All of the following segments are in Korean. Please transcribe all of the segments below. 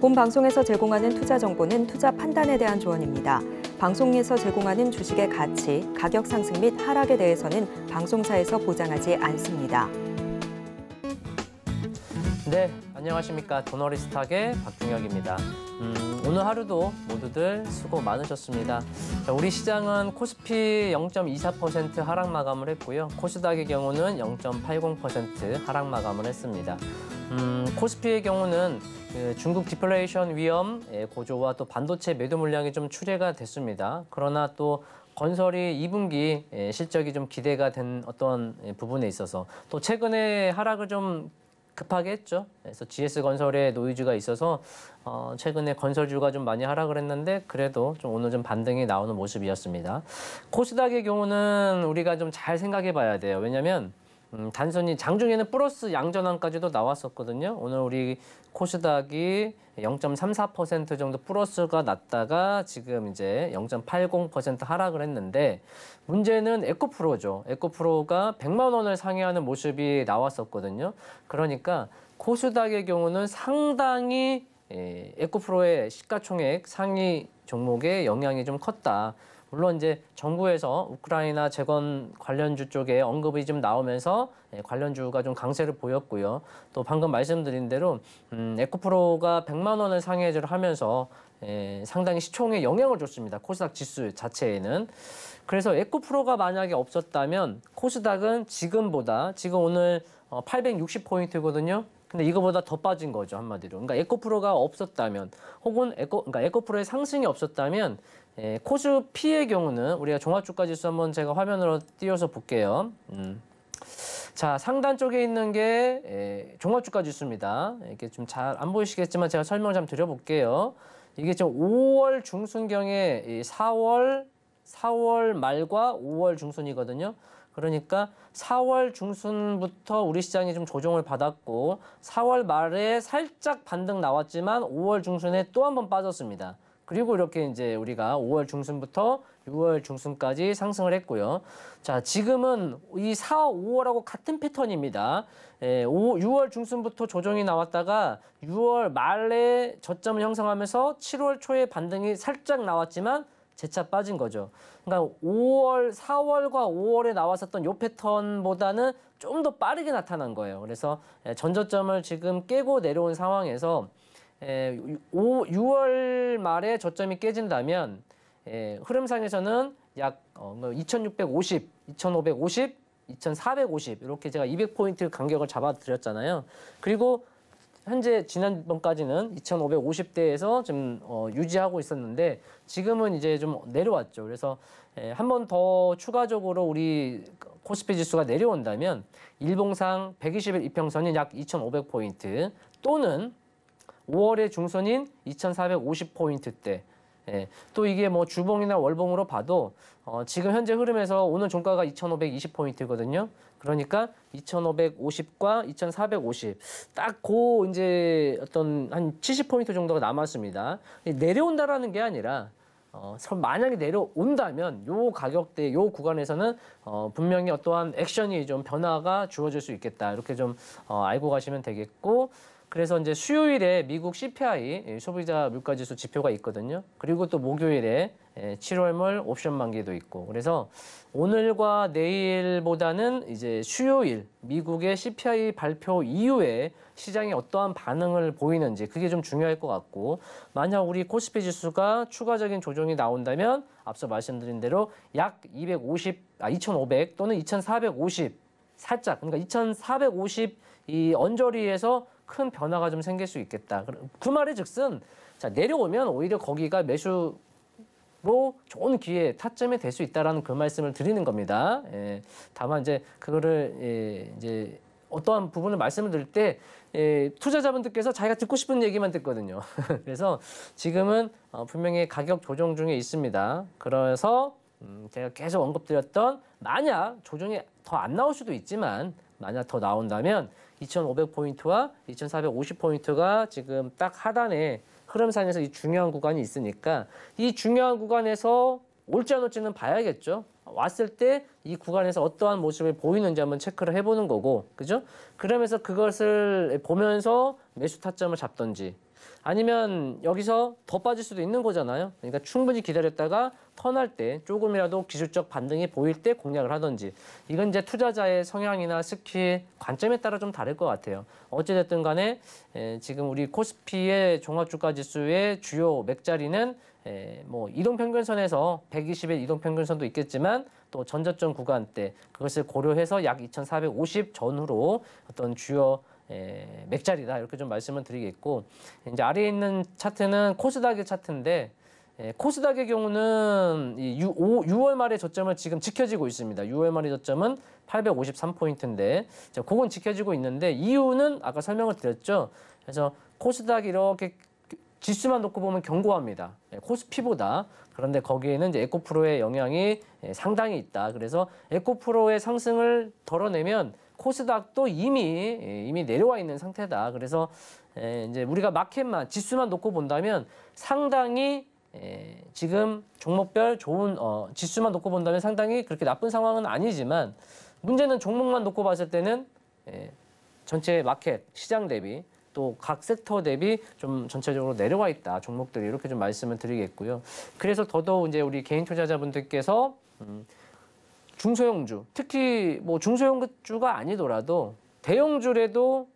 본 방송에서 제공하는 투자 정보는 투자 판단에 대한 조언입니다. 방송에서 제공하는 주식의 가치, 가격 상승 및 하락에 대해서는 방송사에서 보장하지 않습니다. 네, 안녕하십니까. 도너리스탁의 박중혁입니다. 오늘 하루도 모두들 수고 많으셨습니다. 자, 우리 시장은 코스피 0.24% 하락 마감을 했고요. 코스닥의 경우는 0.80% 하락 마감을 했습니다. 코스피의 경우는 중국 디플레이션 위험 고조와 또 반도체 매도 물량이 좀 출회가 됐습니다. 그러나 또 건설이 2분기 실적이 좀 기대가 된 어떤 부분에 있어서 또 최근에 하락을 좀 급하게 했죠. 그래서 GS건설의 노이즈가 있어서 최근에 건설주가 좀 많이 하락을 했는데 그래도 좀 오늘 좀 반등이 나오는 모습이었습니다. 코스닥의 경우는 우리가 좀 잘 생각해 봐야 돼요. 왜냐하면 단순히 장중에는 플러스 양전환까지도 나왔었거든요. 오늘 우리 코스닥이 0.34% 정도 플러스가 났다가 지금 이제 0.80% 하락을 했는데 문제는 에코프로죠. 에코프로가 100만 원을 상회하는 모습이 나왔었거든요. 그러니까 코스닥의 경우는 상당히 에코프로의 시가총액 상위 종목의 영향이 좀 컸다. 물론 이제 정부에서 우크라이나 재건 관련주 쪽에 언급이 좀 나오면서 관련주가 좀 강세를 보였고요. 또 방금 말씀드린 대로 에코프로가 100만 원을 상회를 하면서 상당히 시총에 영향을 줬습니다. 코스닥 지수 자체에는. 그래서 에코프로가 만약에 없었다면 코스닥은 지금 오늘 860포인트거든요. 근데 이거보다 더 빠진 거죠, 한마디로. 그러니까 에코프로가 없었다면 혹은 그러니까 에코프로의 상승이 없었다면 코스피의 경우는 우리가 종합주가 지수 한번 제가 화면으로 띄워서 볼게요. 자, 상단 쪽에 있는 게 종합주가 지수입니다. 이게 좀 잘 안 보이시겠지만 제가 설명을 좀 드려볼게요. 이게 좀 5월 중순경에 4월 말과 5월 중순이거든요. 그러니까 4월 중순부터 우리 시장이 좀 조정을 받았고 4월 말에 살짝 반등 나왔지만 5월 중순에 또 한 번 빠졌습니다. 그리고 이렇게 이제 우리가 5월 중순부터 6월 중순까지 상승을 했고요. 자, 지금은 이 4, 5월하고 같은 패턴입니다. 6월 중순부터 조정이 나왔다가 6월 말에 저점을 형성하면서 7월 초에 반등이 살짝 나왔지만 재차 빠진 거죠. 그러니까 4월과 5월에 나왔었던 이 패턴보다는 좀 더 빠르게 나타난 거예요. 그래서 전저점을 지금 깨고 내려온 상황에서 6월 말에 저점이 깨진다면 흐름상에서는 약 2650, 2550, 2450 이렇게 제가 200포인트 간격을 잡아드렸잖아요. 그리고 현재 지난번까지는 2550대에서 좀 유지하고 있었는데 지금은 이제 좀 내려왔죠. 그래서 한 번 더 추가적으로 우리 코스피 지수가 내려온다면 일봉상 120일 이평선인 약 2500포인트 또는 5월의 중선인 2450포인트대. 또 이게 뭐 주봉이나 월봉으로 봐도 지금 현재 흐름에서 오늘 종가가 2520포인트거든요. 그러니까 2550과 2450 딱 그 이제 어떤 한 70포인트 정도가 남았습니다. 내려온다라는 게 아니라 만약에 내려온다면 요 가격대 요 구간에서는 분명히 어떠한 액션이 좀 변화가 주어질 수 있겠다. 이렇게 좀 알고 가시면 되겠고 그래서 이제 수요일에 미국 CPI 소비자 물가지수 지표가 있거든요. 그리고 또 목요일에 7월물 옵션 만기도 있고. 그래서 오늘과 내일보다는 이제 수요일 미국의 CPI 발표 이후에 시장이 어떠한 반응을 보이는지 그게 좀 중요할 것 같고 만약 우리 코스피 지수가 추가적인 조정이 나온다면 앞서 말씀드린 대로 약 2500 또는 2450 살짝 그러니까 2450 이 언저리에서 큰 변화가 좀 생길 수 있겠다. 그 말의 즉슨 자, 내려오면 오히려 거기가 매수로 좋은 기회, 타점이 될 수 있다라는 그 말씀을 드리는 겁니다. 다만 이제 그거를 이제 어떠한 부분을 말씀을 드릴 때 투자자분들께서 자기가 듣고 싶은 얘기만 듣거든요. 그래서 지금은 분명히 가격 조정 중에 있습니다. 그래서 제가 계속 언급드렸던 만약 조정이 더 안 나올 수도 있지만 만약 더 나온다면 2500포인트와 2450포인트가 지금 딱 하단에 흐름상에서 이 중요한 구간이 있으니까 이 중요한 구간에서 올지 안 올지는 봐야겠죠. 왔을 때 이 구간에서 어떠한 모습을 보이는지 한번 체크를 해보는 거고, 그죠? 그러면서 그것을 보면서 매수 타점을 잡던지, 아니면 여기서 더 빠질 수도 있는 거잖아요. 그러니까 충분히 기다렸다가 턴할 때 조금이라도 기술적 반등이 보일 때 공략을 하든지, 이건 이제 투자자의 성향이나 스킬, 관점에 따라 좀 다를 것 같아요. 어찌됐든 간에 지금 우리 코스피의 종합주가지수의 주요 맥자리는 뭐 이동평균선에서 120일 이동평균선도 있겠지만 또 전저점 구간대, 그것을 고려해서 약 2450 전후로 어떤 주요 맥자리다, 이렇게 좀 말씀을 드리겠고, 이제 아래에 있는 차트는 코스닥의 차트인데, 코스닥의 경우는 6월 말의 저점을 지금 지켜지고 있습니다. 6월 말의 저점은 853포인트인데 그건 지켜지고 있는데, 이유는 아까 설명을 드렸죠. 그래서 코스닥이 이렇게 지수만 놓고 보면 견고합니다. 코스피보다. 그런데 거기에는 이제 에코프로의 영향이 상당히 있다. 그래서 에코프로의 상승을 덜어내면 코스닥도 이미 내려와 있는 상태다. 그래서 이제 우리가 마켓만, 지수만 놓고 본다면 상당히 지금 종목별 좋은 지수만 놓고 본다면 상당히 그렇게 나쁜 상황은 아니지만, 문제는 종목만 놓고 봤을 때는 전체 마켓 시장 대비 또 각 섹터 대비 좀 전체적으로 내려와 있다, 종목들이. 이렇게 좀 말씀을 드리겠고요. 그래서 더더욱 이제 우리 개인 투자자분들께서 중소형주, 특히 뭐 중소형주가 아니더라도 대형주라도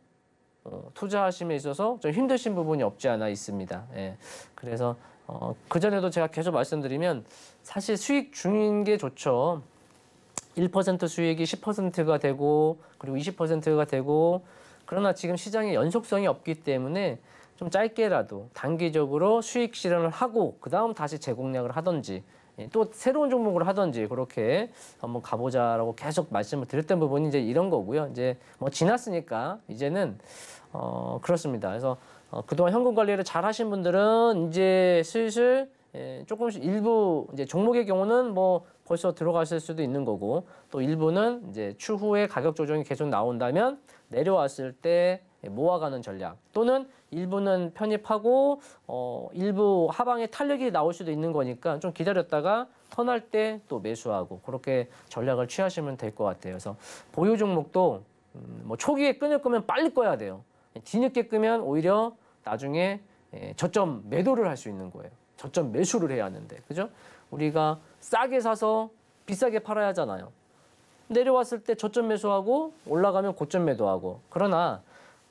투자하심에 있어서 좀 힘드신 부분이 없지 않아 있습니다. 그래서 그전에도 제가 계속 말씀드리면 사실 수익 중인 게 좋죠. 1% 수익이 10%가 되고 그리고 20%가 되고, 그러나 지금 시장에 연속성이 없기 때문에 좀 짧게라도 단기적으로 수익 실현을 하고 그 다음 다시 재공략을 하든지 또 새로운 종목을 하든지 그렇게 한번 가보자라고 계속 말씀을 드렸던 부분이 이제 이런 거고요. 이제 뭐 지났으니까 이제는 그렇습니다. 그래서 그동안 현금 관리를 잘 하신 분들은 이제 슬슬 조금씩 일부 이제 종목의 경우는 뭐 벌써 들어갔을 수도 있는 거고, 또 일부는 이제 추후에 가격 조정이 계속 나온다면 내려왔을 때 모아가는 전략, 또는 일부는 편입하고 일부 하방에 탄력이 나올 수도 있는 거니까 좀 기다렸다가 턴할 때 또 매수하고, 그렇게 전략을 취하시면 될 것 같아요. 그래서 보유 종목도 뭐 초기에 끊을 거면 빨리 꺼야 돼요. 뒤늦게 끄면 오히려 나중에 저점 매도를 할 수 있는 거예요. 저점 매수를 해야 하는데, 그죠? 우리가 싸게 사서 비싸게 팔아야 하잖아요. 내려왔을 때 저점 매수하고 올라가면 고점 매도하고. 그러나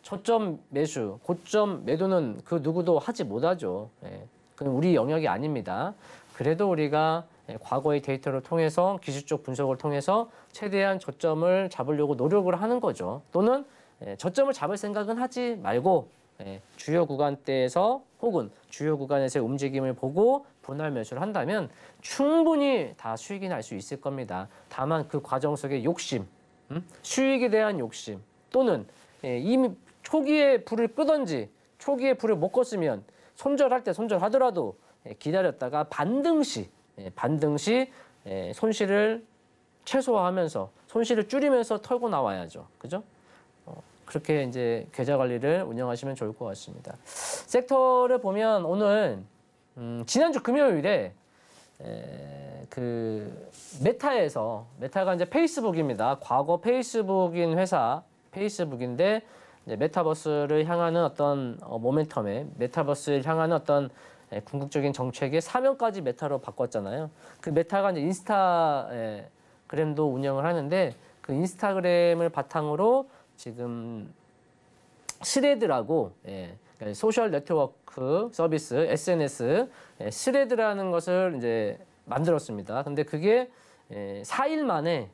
저점 매수, 고점 매도는 그 누구도 하지 못하죠. 그건 우리 영역이 아닙니다. 그래도 우리가 과거의 데이터를 통해서, 기술적 분석을 통해서 최대한 저점을 잡으려고 노력을 하는 거죠. 또는 저점을 잡을 생각은 하지 말고 주요 구간대에서 혹은 주요 구간에서의 움직임을 보고 분할 매수를 한다면 충분히 다 수익이 날 수 있을 겁니다. 다만 그 과정 속에 욕심, 수익에 대한 욕심, 또는 이미 초기에 불을 끄든지 초기에 불을 못 껐으면 손절할 때 손절하더라도 기다렸다가 반등시 손실을 최소화하면서, 손실을 줄이면서 털고 나와야죠. 그죠? 그렇게 이제 계좌 관리를 운영하시면 좋을 것 같습니다. 섹터를 보면 오늘 지난주 금요일에 그 메타가 이제 페이스북입니다. 과거 페이스북인 회사 페이스북인데, 이제 메타버스를 향하는 어떤 모멘텀에, 메타버스를 향하는 어떤 궁극적인 정책의 사명까지 메타로 바꿨잖아요. 그 메타가 이제 인스타그램도 운영을 하는데, 그 인스타그램을 바탕으로 지금 스레드라고, 그러니까 소셜 네트워크 서비스, SNS, 스레드라는 것을 이제 만들었습니다. 근데 그게 4일 만에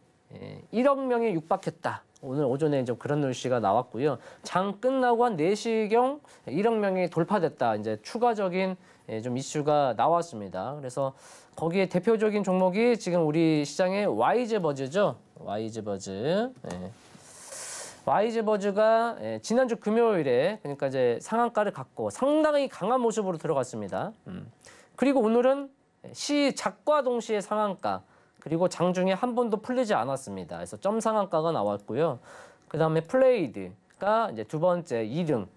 1억 명이 육박했다. 오늘 오전에 이제 그런 뉴스가 나왔고요. 장 끝나고 한 4시경 1억 명이 돌파됐다. 이제 추가적인 좀 이슈가 나왔습니다. 그래서 거기에 대표적인 종목이 지금 우리 시장의 와이즈버즈죠. 와이즈버즈. 와이즈버즈가 지난주 금요일에, 그러니까 이제 상한가를 갖고 상당히 강한 모습으로 들어갔습니다. 그리고 오늘은 시작과 동시에 상한가, 그리고 장중에 한 번도 풀리지 않았습니다. 그래서 점 상한가가 나왔고요. 그 다음에 플레이드가 이제 두 번째 2등.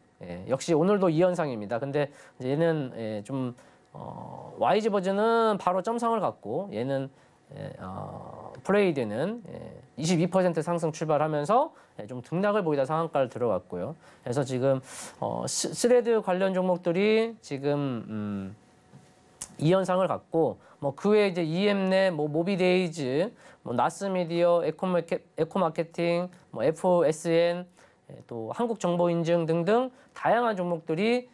역시 오늘도 2연상입니다. 근데 얘는 좀 와이즈버즈는 바로 점상을 갖고, 얘는 플레이드는 22% 상승 출발하면서 좀 등락을 보이다 상한가를 들어갔고요. 그래서 지금 스레드 관련 종목들이 지금 이 현상을 갖고 뭐 그 외에 이제 EM넷, 뭐 모비데이즈, 뭐 나스미디어, 에코마케팅, 뭐 FSN, 또 한국정보인증 등등 다양한 종목들이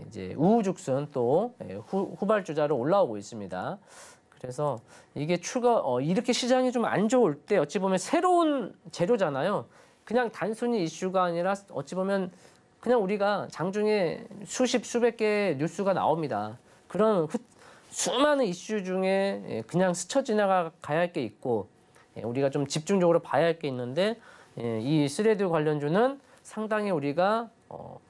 이제 우후죽순 또 후발주자로 올라오고 있습니다. 그래서 이게 이렇게 시장이 좀 안 좋을 때 어찌 보면 새로운 재료잖아요. 그냥 단순히 이슈가 아니라 어찌 보면 그냥 우리가 장중에 수십 수백 개의 뉴스가 나옵니다. 그런 수많은 이슈 중에 그냥 스쳐 지나가야 할 게 있고 우리가 좀 집중적으로 봐야 할 게 있는데 이 스레드 관련주는 상당히 우리가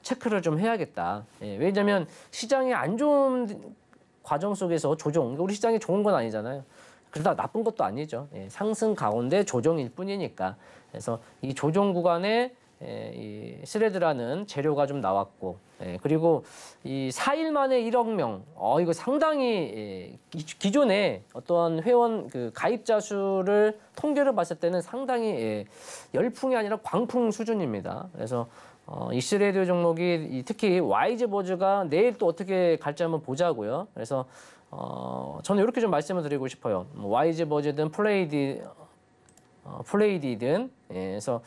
체크를 좀 해야겠다. 왜냐하면 시장이 안 좋은 과정 속에서 조정, 우리 시장이 좋은 건 아니잖아요. 그러다 나쁜 것도 아니죠. 상승 가운데 조정일 뿐이니까. 그래서 이 조정 구간에 이 스레드라는 재료가 좀 나왔고, 그리고 이 4일 만에 1억 명, 이거 상당히 기존에 어떠한 회원 가입자 수를 통계를 봤을 때는 상당히 열풍이 아니라 광풍 수준입니다. 그래서 이 스레드 종목이 특히 와이즈버즈가 내일 또 어떻게 갈지 한번 보자고요. 그래서 저는 이렇게 좀 말씀을 드리고 싶어요. 와이즈버즈든 플레이디든 그래서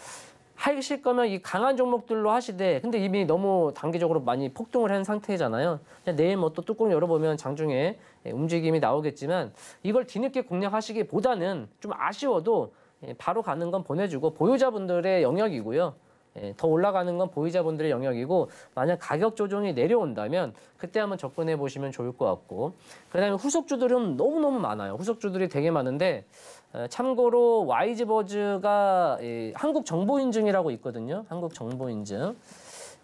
하실 거면 이 강한 종목들로 하시되 근데 이미 너무 단기적으로 많이 폭등을 한 상태잖아요. 내일 뭐 또 뚜껑 열어보면 장중에 움직임이 나오겠지만 이걸 뒤늦게 공략하시기보다는 좀 아쉬워도 바로 가는 건 보내주고 보유자분들의 영역이고요. 더 올라가는 건 보유자분들의 영역이고 만약 가격 조정이 내려온다면 그때 한번 접근해 보시면 좋을 것 같고 그다음에 후속주들은 너무너무 많아요. 후속주들이 되게 많은데 참고로 와이즈버즈가 한국정보인증이라고 있거든요. 한국정보인증.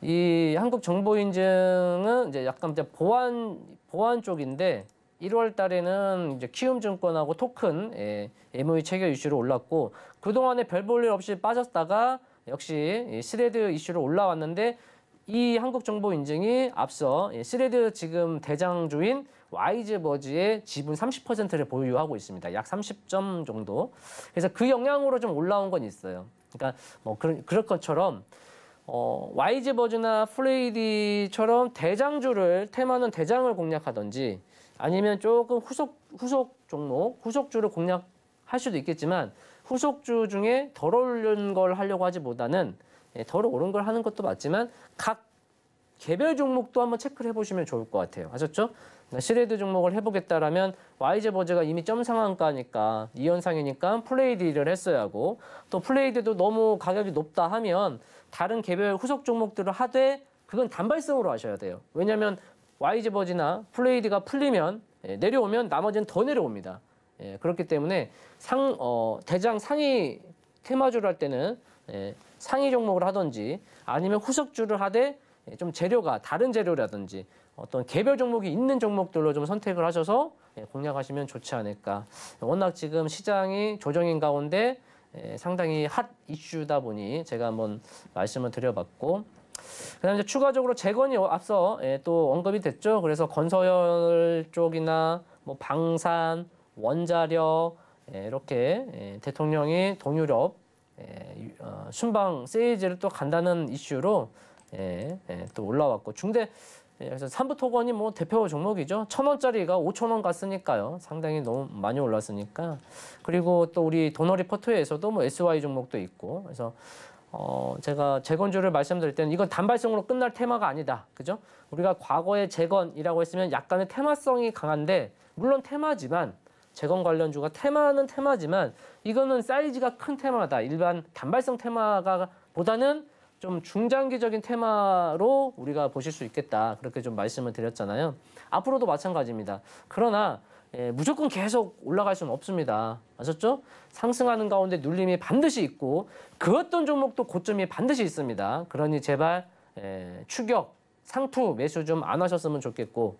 이 한국정보인증은 이제 약간 이제 보안 쪽인데 1월 달에는 이제 키움증권하고 토큰 MOU 체결 이슈로 올랐고 그동안에 별 볼 일 없이 빠졌다가 역시 스레드 이슈로 올라왔는데 이 한국정보인증이 앞서 스레드 지금 대장주인 와이즈버즈의 지분 30%를 보유하고 있습니다. 약 30점 정도. 그래서 그 영향으로 좀 올라온 건 있어요. 그러니까 뭐 그럴 것처럼 와이즈버즈나 플레이디처럼 대장주를 테마는 대장을 공략하든지 아니면 조금 후속 종목, 후속주를 공략할 수도 있겠지만 후속주 중에 덜 오른 걸 하려고 하기보다는 덜 오른 걸 하는 것도 맞지만 각 개별 종목도 한번 체크를 해보시면 좋을 것 같아요. 아셨죠? 스레드 종목을 해보겠다라면 와이즈버즈가 이미 점 상한가니까 이 현상이니까 플레이디를 했어야 하고 또 플레이디도 너무 가격이 높다 하면 다른 개별 후속 종목들을 하되 그건 단발성으로 하셔야 돼요. 왜냐하면 와이즈버즈나 플레이디가 풀리면 내려오면 나머지는 더 내려옵니다. 그렇기 때문에 대장 상위 테마주를 할 때는 상위 종목을 하든지 아니면 후속주를 하되 좀 재료가 다른 재료라든지 어떤 개별 종목이 있는 종목들로 좀 선택을 하셔서 공략하시면 좋지 않을까. 워낙 지금 시장이 조정인 가운데 상당히 핫 이슈다 보니 제가 한번 말씀을 드려봤고 그다음에 추가적으로 재건이 앞서 또 언급이 됐죠. 그래서 건설 쪽이나 뭐 방산, 원자력 이렇게 대통령이 동유럽 순방 세일즈를 또 간다는 이슈로 또 올라왔고 그래서 삼부토건이 뭐 대표 종목이죠. 1,000원짜리가 5,000원 갔으니까요. 상당히 너무 많이 올랐으니까. 그리고 또 우리 도너리포트에서도 뭐 SY 종목도 있고. 그래서 제가 재건주를 말씀드릴 때는 이건 단발성으로 끝날 테마가 아니다. 그죠? 우리가 과거에 재건이라고 했으면 약간의 테마성이 강한데 물론 테마지만 재건 관련주가 테마는 테마지만 이거는 사이즈가 큰 테마다. 일반 단발성 테마가 보다는 좀 중장기적인 테마로 우리가 보실 수 있겠다. 그렇게 좀 말씀을 드렸잖아요. 앞으로도 마찬가지입니다. 그러나 무조건 계속 올라갈 수는 없습니다. 아셨죠? 상승하는 가운데 눌림이 반드시 있고 그 어떤 종목도 고점이 반드시 있습니다. 그러니 제발 추격, 상투 매수 좀 안 하셨으면 좋겠고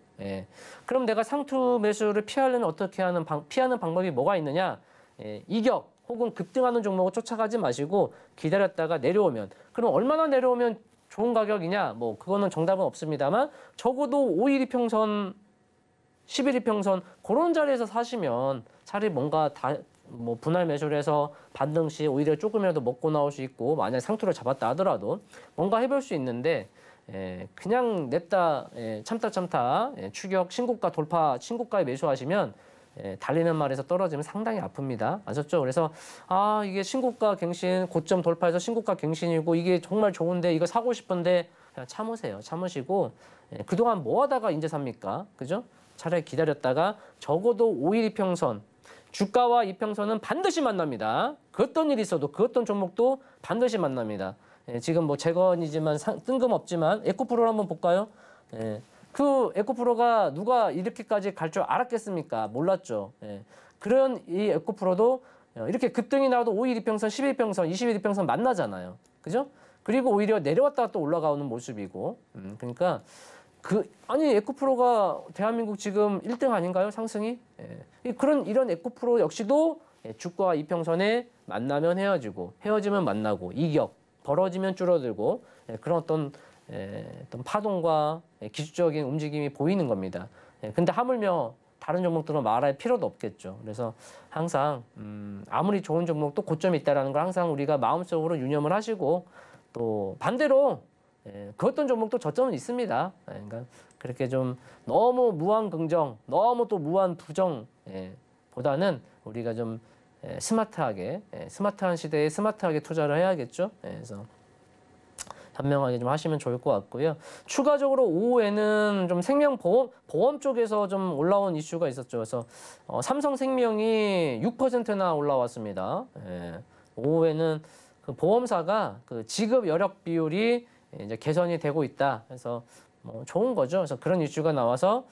그럼 내가 상투 매수를 피하려면 피하는 방법이 뭐가 있느냐? 이격 혹은 급등하는 종목을 쫓아가지 마시고 기다렸다가 내려오면 그럼 얼마나 내려오면 좋은 가격이냐? 뭐 그거는 정답은 없습니다만 적어도 5일 이평선, 10일 이평선 그런 자리에서 사시면 차라리 뭔가 뭐 분할 매수를 해서 반등 시 오히려 조금이라도 먹고 나올 수 있고 만약 상투를 잡았다 하더라도 뭔가 해볼 수 있는데 그냥 냈다 참다 추격 신고가 돌파 신고가에 매수하시면 달리는 말에서 떨어지면 상당히 아픕니다. 아셨죠? 그래서 이게 신고가 갱신 고점 돌파해서 신고가 갱신이고 이게 정말 좋은데 이거 사고 싶은데 그냥 참으세요. 참으시고 그동안 뭐 하다가 이제 삽니까? 그죠? 차라리 기다렸다가 적어도 5일 이평선 주가와 이평선은 반드시 만납니다. 그 어떤 일이 있어도 그 어떤 종목도 반드시 만납니다. 지금 뭐 재건이지만 뜬금없지만 에코프로를 한번 볼까요? 그 에코프로가 누가 이렇게까지 갈 줄 알았겠습니까? 몰랐죠. 그런 이 에코프로도 이렇게 급등이 나와도 5일 이평선, 10일 이평선, 20일 이평선 만나잖아요. 그죠? 그리고 오히려 내려왔다가 또 올라가는 모습이고. 그러니까 아니 에코프로가 대한민국 지금 1등 아닌가요? 상승이? 이런 에코프로 역시도 주가와 이평선에 만나면 헤어지고 헤어지면 만나고 이격 벌어지면 줄어들고 그런 어떤 파동과 기술적인 움직임이 보이는 겁니다. 근데 하물며 다른 종목들은 말할 필요도 없겠죠. 그래서 항상 아무리 좋은 종목도 고점이 있다는 걸 항상 우리가 마음속으로 유념을 하시고 또 반대로 그 어떤 종목도 저점은 있습니다. 그러니까 그렇게 좀 너무 무한 긍정, 너무 또 무한 부정 보다는 우리가 좀 스마트하게, 스마트한 시대에 스마트하게 투자를 해야겠죠. 그래서 현명하게 좀 하시면 좋을 것 같고요. 추가적으로 오후에는 좀 보험 쪽에서 좀 올라온 이슈가 있었죠. 그래서 삼성생명이 6%나 올라왔습니다. 오후에는 그 보험사가 그 지급 여력 비율이 이제 개선이 되고 있다. 그래서 뭐 좋은 거죠. 그래서 그런 이슈가 나와서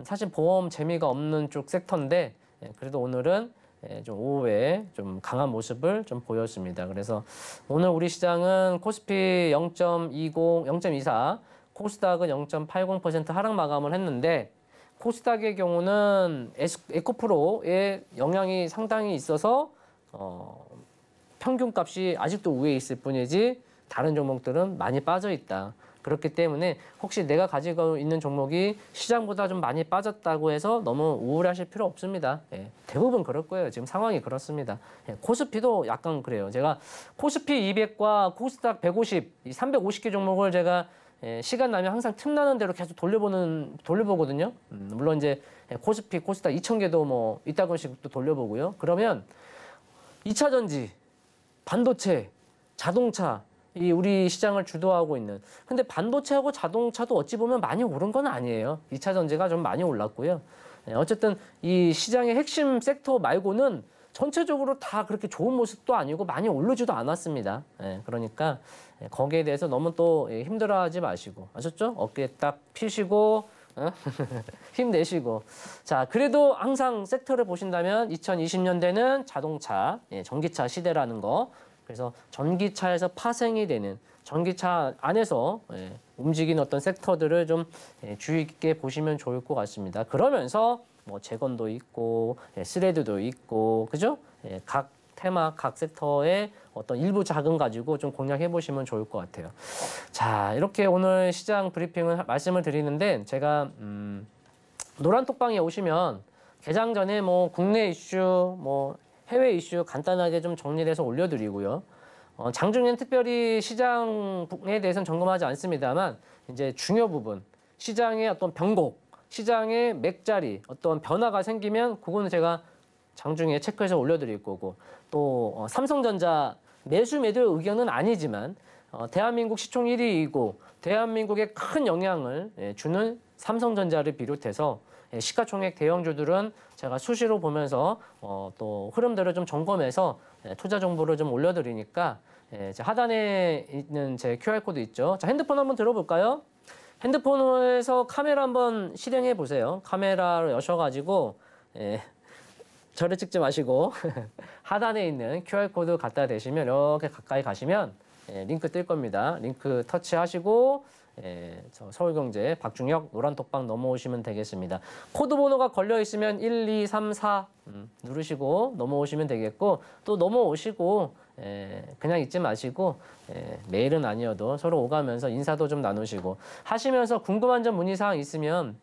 사실 보험 재미가 없는 쪽 섹터인데 그래도 오늘은 좀 오후에 좀 강한 모습을 좀 보였습니다. 그래서 오늘 우리 시장은 코스피 0.20, 0.24, 코스닥은 0.80% 하락 마감을 했는데 코스닥의 경우는 에코프로의 영향이 상당히 있어서 평균값이 아직도 위에 있을 뿐이지 다른 종목들은 많이 빠져 있다. 그렇기 때문에 혹시 내가 가지고 있는 종목이 시장보다 좀 많이 빠졌다고 해서 너무 우울하실 필요 없습니다. 대부분 그럴 거예요. 지금 상황이 그렇습니다. 코스피도 약간 그래요. 제가 코스피 200과 코스닥 150, 이 350개 종목을 제가 시간 나면 항상 틈나는 대로 계속 돌려보거든요. 물론 이제 코스피, 코스닥 2,000개도 뭐 이따금씩 또 돌려보고요. 그러면 2차 전지, 반도체, 자동차, 이 우리 시장을 주도하고 있는. 근데 반도체하고 자동차도 어찌 보면 많이 오른 건 아니에요. 2차 전지가 좀 많이 올랐고요. 어쨌든 이 시장의 핵심 섹터 말고는 전체적으로 다 그렇게 좋은 모습도 아니고 많이 오르지도 않았습니다. 그러니까 거기에 대해서 너무 또 힘들어하지 마시고, 아셨죠? 어깨 딱 피시고 힘내시고. 자, 그래도 항상 섹터를 보신다면 2020년대는 자동차, 전기차 시대라는 거. 그래서 전기차에서 파생이 되는 전기차 안에서 움직이는 어떤 섹터들을 좀 주의 깊게 보시면 좋을 것 같습니다. 그러면서 뭐 재건도 있고 스레드도 있고 그죠? 각 테마, 각 섹터의 어떤 일부 자금 가지고 좀 공략해 보시면 좋을 것 같아요. 자, 이렇게 오늘 시장 브리핑을 말씀을 드리는데 제가 노란톡방에 오시면 개장 전에 뭐 국내 이슈, 뭐 해외 이슈 간단하게 좀 정리를 해서 올려드리고요. 장중에는 특별히 시장에 대해서는 점검하지 않습니다만 이제 중요 부분, 시장의 어떤 변곡, 시장의 맥자리, 어떤 변화가 생기면 그거는 제가 장중에 체크해서 올려드릴 거고 또 삼성전자 매수 매도의 의견은 아니지만 대한민국 시총 1위이고 대한민국에 큰 영향을 주는 삼성전자를 비롯해서 시가총액 대형주들은 제가 수시로 보면서 또 흐름들을 좀 점검해서 투자 정보를 좀 올려드리니까 하단에 있는 제 QR코드 있죠. 자, 핸드폰 한번 들어볼까요? 핸드폰에서 카메라 한번 실행해 보세요. 카메라를 여셔가지고 저를 찍지 마시고 하단에 있는 QR코드 갖다 대시면 이렇게 가까이 가시면 링크 뜰 겁니다. 링크 터치하시고 저 서울경제 박중혁 노란톡방 넘어오시면 되겠습니다. 코드 번호가 걸려 있으면 1, 2, 3, 4 누르시고 넘어오시면 되겠고 또 넘어오시고 그냥 잊지 마시고 매일은 아니어도 서로 오가면서 인사도 좀 나누시고 하시면서 궁금한 점 문의사항 있으면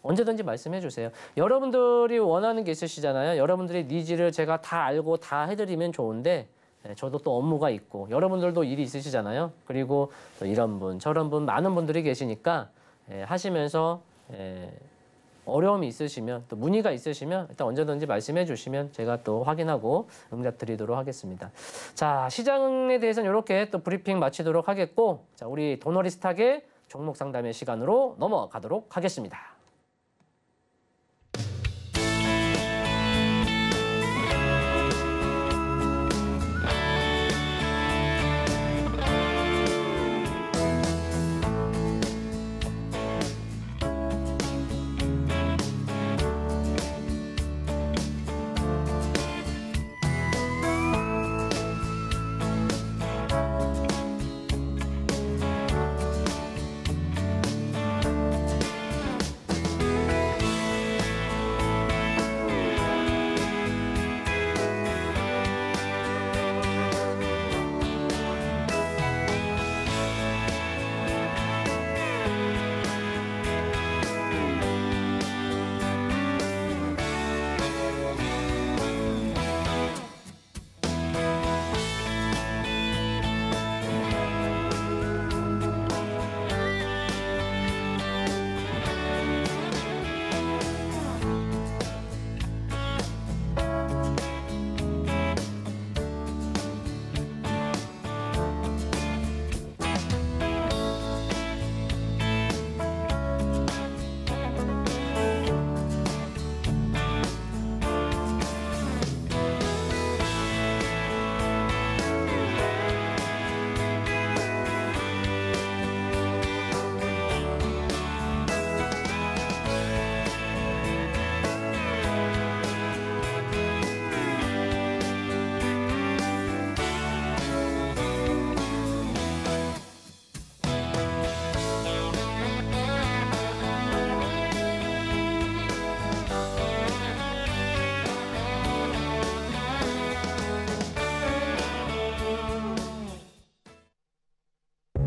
언제든지 말씀해 주세요. 여러분들이 원하는 게 있으시잖아요. 여러분들의 니즈를 제가 다 알고 다 해드리면 좋은데 저도 또 업무가 있고 여러분들도 일이 있으시잖아요. 그리고 또 이런 분 저런 분 많은 분들이 계시니까 하시면서 어려움이 있으시면 또 문의가 있으시면 일단 언제든지 말씀해 주시면 제가 또 확인하고 응답 드리도록 하겠습니다. 자, 시장에 대해서는 이렇게 또 브리핑 마치도록 하겠고, 자, 우리 도너리스탁의 종목 상담의 시간으로 넘어가도록 하겠습니다.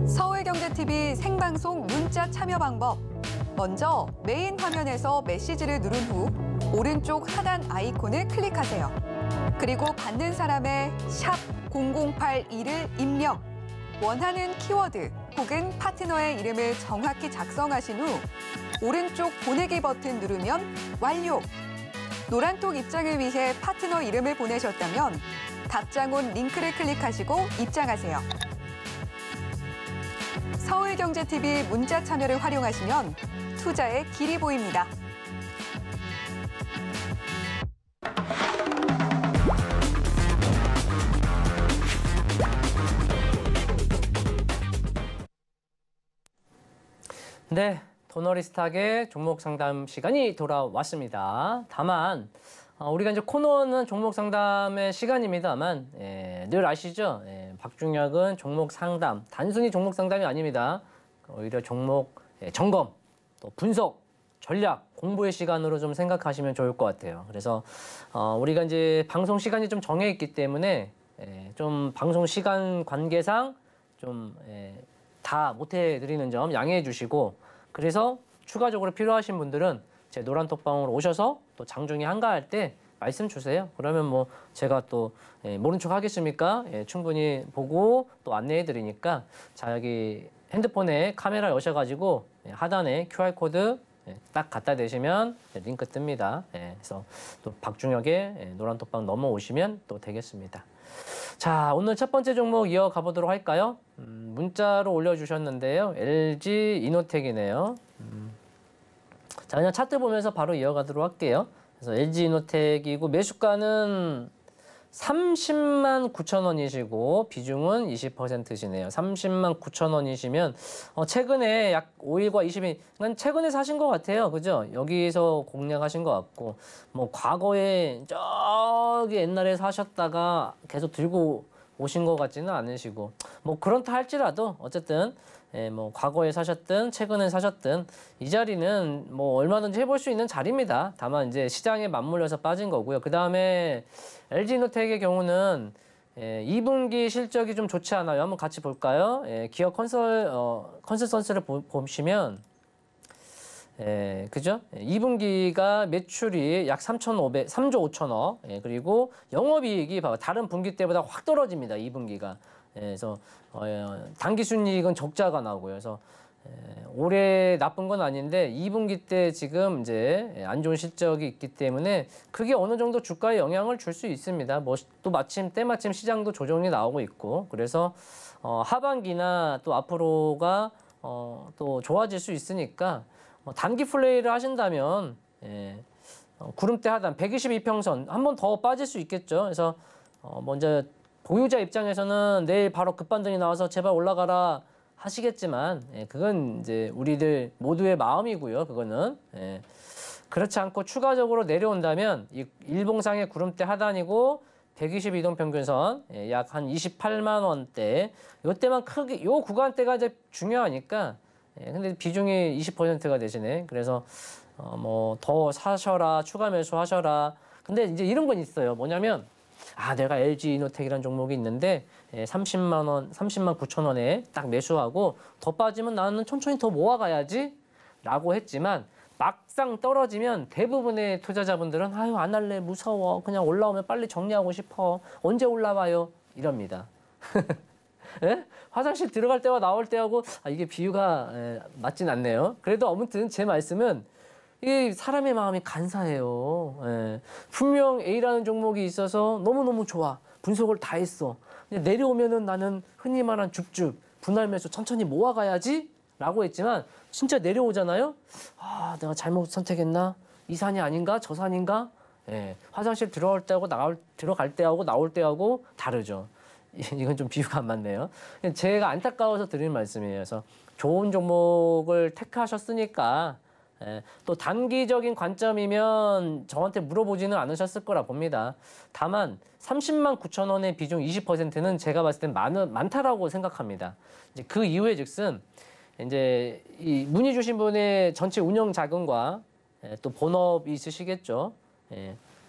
서울경제TV 생방송 문자 참여 방법. 먼저 메인 화면에서 메시지를 누른 후 오른쪽 하단 아이콘을 클릭하세요. 그리고 받는 사람의 샵 0082를 입력. 원하는 키워드 혹은 파트너의 이름을 정확히 작성하신 후 오른쪽 보내기 버튼 누르면 완료. 노란톡 입장을 위해 파트너 이름을 보내셨다면 답장 온 링크를 클릭하시고 입장하세요. 서울경제TV 문자 참여를 활용하시면 투자의 길이 보입니다. 네, 도너리스탁의 종목 상담 시간이 돌아왔습니다. 다만 우리가 이제 코너는 종목 상담의 시간입니다만 늘 아시죠? 박중혁은 종목 상담, 단순히 종목 상담이 아닙니다. 오히려 종목 점검, 또 분석, 전략, 공부의 시간으로 좀 생각하시면 좋을 것 같아요. 그래서 우리가 이제 방송 시간이 좀 정해 있기 때문에 좀 방송 시간 관계상 좀 다 못해드리는 점 양해해 주시고, 그래서 추가적으로 필요하신 분들은 제 노란톡방으로 오셔서 또 장중에 한가할 때 말씀 주세요. 그러면 뭐 제가 또 모른 척 하겠습니까? 충분히 보고 또 안내해 드리니까, 자, 여기 핸드폰에 카메라 여셔가지고 하단에 QR코드 딱 갖다 대시면 링크 뜹니다. 그래서 또 박중혁의 노란톡방 넘어오시면 또 되겠습니다. 자, 오늘 첫 번째 종목 이어가 보도록 할까요? 문자로 올려주셨는데요. LG 이노텍이네요. 자, 그냥 차트 보면서 바로 이어가도록 할게요. 그래서 LG 이노텍이고 매수가는 30만 9천 원이시고 비중은 20%시네요. 30만 9천 원이시면 최근에 약 5일과 20일, 그러니까 최근에 사신 것 같아요. 그죠? 여기서 공략하신 것 같고, 뭐 과거에 저기 옛날에 사셨다가 계속 들고 오신 것 같지는 않으시고, 뭐 그렇다 할지라도 어쨌든 뭐 과거에 사셨든 최근에 사셨든 이 자리는 뭐 얼마든지 해볼 수 있는 자리입니다. 다만 이제 시장에 맞물려서 빠진 거고요. 그 다음에 LG이노텍의 경우는 2분기 실적이 좀 좋지 않아요. 한번 같이 볼까요? 기업 컨설턴스를 보시면 그죠? 2분기가 매출이 약 3조 5천억, 그리고 영업이익이 다른 분기 때보다 확 떨어집니다. 2분기가. 그래서 당기순이익은 적자가 나고요. 그래서 올해 나쁜 건 아닌데 2분기 때 지금 이제 안 좋은 실적이 있기 때문에 그게 어느 정도 주가에 영향을 줄 수 있습니다. 뭐 또 때마침 시장도 조정이 나오고 있고 그래서 하반기나 또 앞으로가 또 좋아질 수 있으니까 단기 플레이를 하신다면 구름대 하단 122평선 한 번 더 빠질 수 있겠죠. 그래서 먼저 보유자 입장에서는 내일 바로 급반등이 나와서 제발 올라가라 하시겠지만 그건 이제 우리들 모두의 마음이고요. 그거는 그렇지 않고 추가적으로 내려온다면 이 일봉상의 구름대 하단이고 122동 평균선 약 한 28만 원대 이때만 크게 요 구간대가 이제 중요하니까 근데 비중이 20%가 되시네. 그래서 뭐 더 사셔라, 추가 매수하셔라. 근데 이제 이런 건 있어요. 뭐냐면 내가 LG 이노텍이라는 종목이 있는데 30만 9천 원에 딱 매수하고 더 빠지면 나는 천천히 더 모아가야지 라고 했지만 막상 떨어지면 대부분의 투자자분들은 아유 안 할래 무서워 그냥 올라오면 빨리 정리하고 싶어 언제 올라와요 이럽니다. 예? 화장실 들어갈 때와 나올 때하고 이게 비유가 맞진 않네요. 그래도 아무튼 제 말씀은 이 사람의 마음이 간사해요. 분명 A라는 종목이 있어서 너무너무 좋아. 분석을 다 했어. 근데 내려오면은 나는 흔히 말한 줍줍 분할 매수 천천히 모아가야지 라고 했지만 진짜 내려오잖아요. 내가 잘못 선택했나? 이 산이 아닌가? 저 산인가? 화장실 들어갈 때하고 들어갈 때하고 나올 때하고 다르죠. 이건 좀 비유가 안 맞네요. 제가 안타까워서 드리는 말씀이에요. 그래서 좋은 종목을 택하셨으니까 또 단기적인 관점이면 저한테 물어보지는 않으셨을 거라 봅니다. 다만 30만 9천 원의 비중 20%는 제가 봤을 땐 많다라고 생각합니다. 이제 그 이유에 즉슨 이제 이 문의 주신 분의 전체 운영 자금과 또 본업이 있으시겠죠.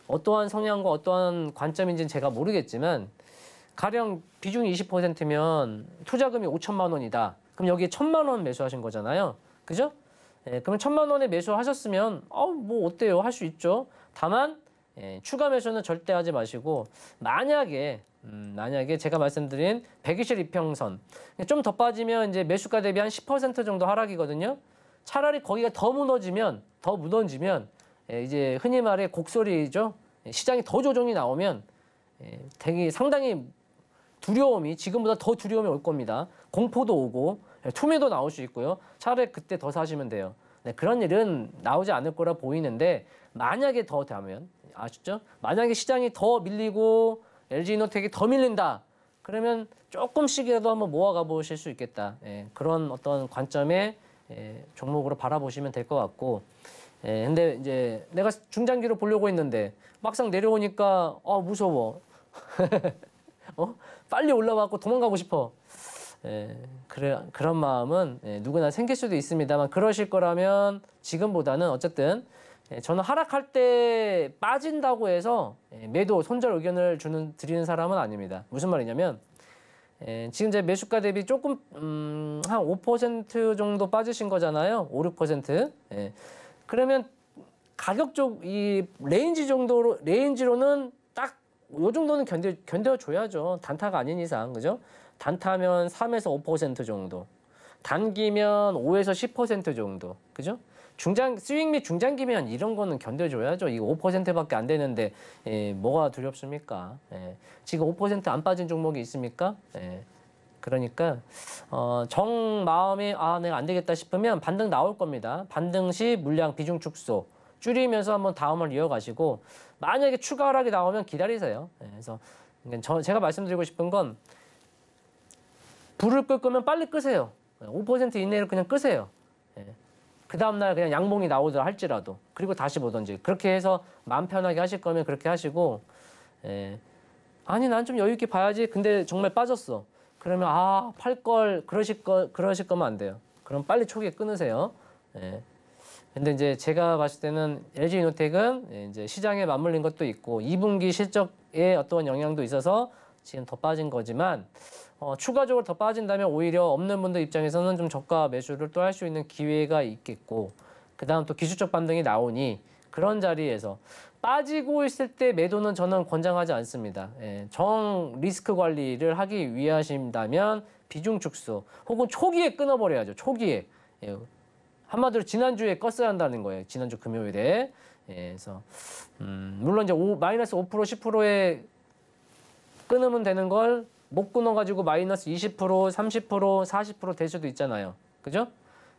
어떠한 성향과 어떠한 관점인지는 제가 모르겠지만 가령 비중이 20%면 투자금이 5천만 원이다. 그럼 여기에 1,000만 원 매수하신 거잖아요. 그죠? 그럼 1,000만 원에 매수하셨으면 뭐 어때요? 할 수 있죠. 다만 추가 매수는 절대 하지 마시고 만약에 제가 말씀드린 122평선 좀 더 빠지면 이제 매수가 대비 한 10% 정도 하락이거든요. 차라리 거기가 더 무너지면 이제 흔히 말해 곡소리죠. 시장이 더 조정이 나오면 되게 상당히 두려움이 지금보다 더 두려움이 올 겁니다. 공포도 오고 투매도 나올 수 있고요. 차라리 그때 더 사시면 돼요. 그런 일은 나오지 않을 거라 보이는데 만약에 더 되면 아시죠? 만약에 시장이 더 밀리고 LG이노텍이 더 밀린다. 그러면 조금씩이라도 한번 모아가 보실 수 있겠다. 그런 어떤 관점의 종목으로 바라보시면 될 것 같고 근데 이제 내가 중장기로 보려고 했는데 막상 내려오니까 무서워. 빨리 올라와갖고 도망가고 싶어. 그런 마음은 누구나 생길 수도 있습니다만 그러실 거라면 지금보다는 어쨌든 저는 하락할 때 빠진다고 해서 매도 손절 의견을 드리는 사람은 아닙니다. 무슨 말이냐면 지금 제 매수가 대비 조금 한 5% 정도 빠지신 거잖아요. 5, 6%. 그러면 가격 이 레인지로는 딱 요 정도는 견뎌줘야죠. 단타가 아닌 이상, 그죠? 단타면 3에서 5% 정도, 단기면 5에서 10% 정도, 그죠? 스윙 및 중장기면 이런 거는 견뎌줘야죠. 이거 5%밖에 안 되는데 뭐가 두렵습니까? 지금 5% 안 빠진 종목이 있습니까? 그러니까 정 마음이 내가 안 되겠다 싶으면 반등 나올 겁니다. 반등 시 물량 비중 축소 줄이면서 한번 다음을 이어가시고 만약에 추가 하락이 나오면 기다리세요. 그래서 제가 말씀드리고 싶은 건 불을 끌 거면 빨리 끄세요. 5% 이내로 그냥 끄세요. 그 다음날 그냥 양봉이 나오더라 할지라도 그리고 다시 보던지 그렇게 해서 마음 편하게 하실 거면 그렇게 하시고 아니 난 좀 여유 있게 봐야지. 근데 정말 빠졌어. 그러면 팔 걸 그러실 거면 안 돼요. 그럼 빨리 초기에 끊으세요. 근데 이제 제가 봤을 때는 LG이노텍은 이제 시장에 맞물린 것도 있고 2분기 실적에 어떤 영향도 있어서 지금 더 빠진 거지만 추가적으로 더 빠진다면 오히려 없는 분들 입장에서는 좀 저가 매수를 또 할 수 있는 기회가 있겠고 그다음 또 기술적 반등이 나오니 그런 자리에서 빠지고 있을 때 매도는 저는 권장하지 않습니다. 예, 정 리스크 관리를 하기 위하신다면 비중 축소 혹은 초기에 끊어버려야죠. 초기에. 예, 한마디로 지난주에 껐어야 한다는 거예요. 지난주 금요일에. 예, 그래서 물론 이제 마이너스 5% 10%에 끊으면 되는 걸 못 끊어가지고 마이너스 20%, 30%, 40% 될 수도 있잖아요. 그죠?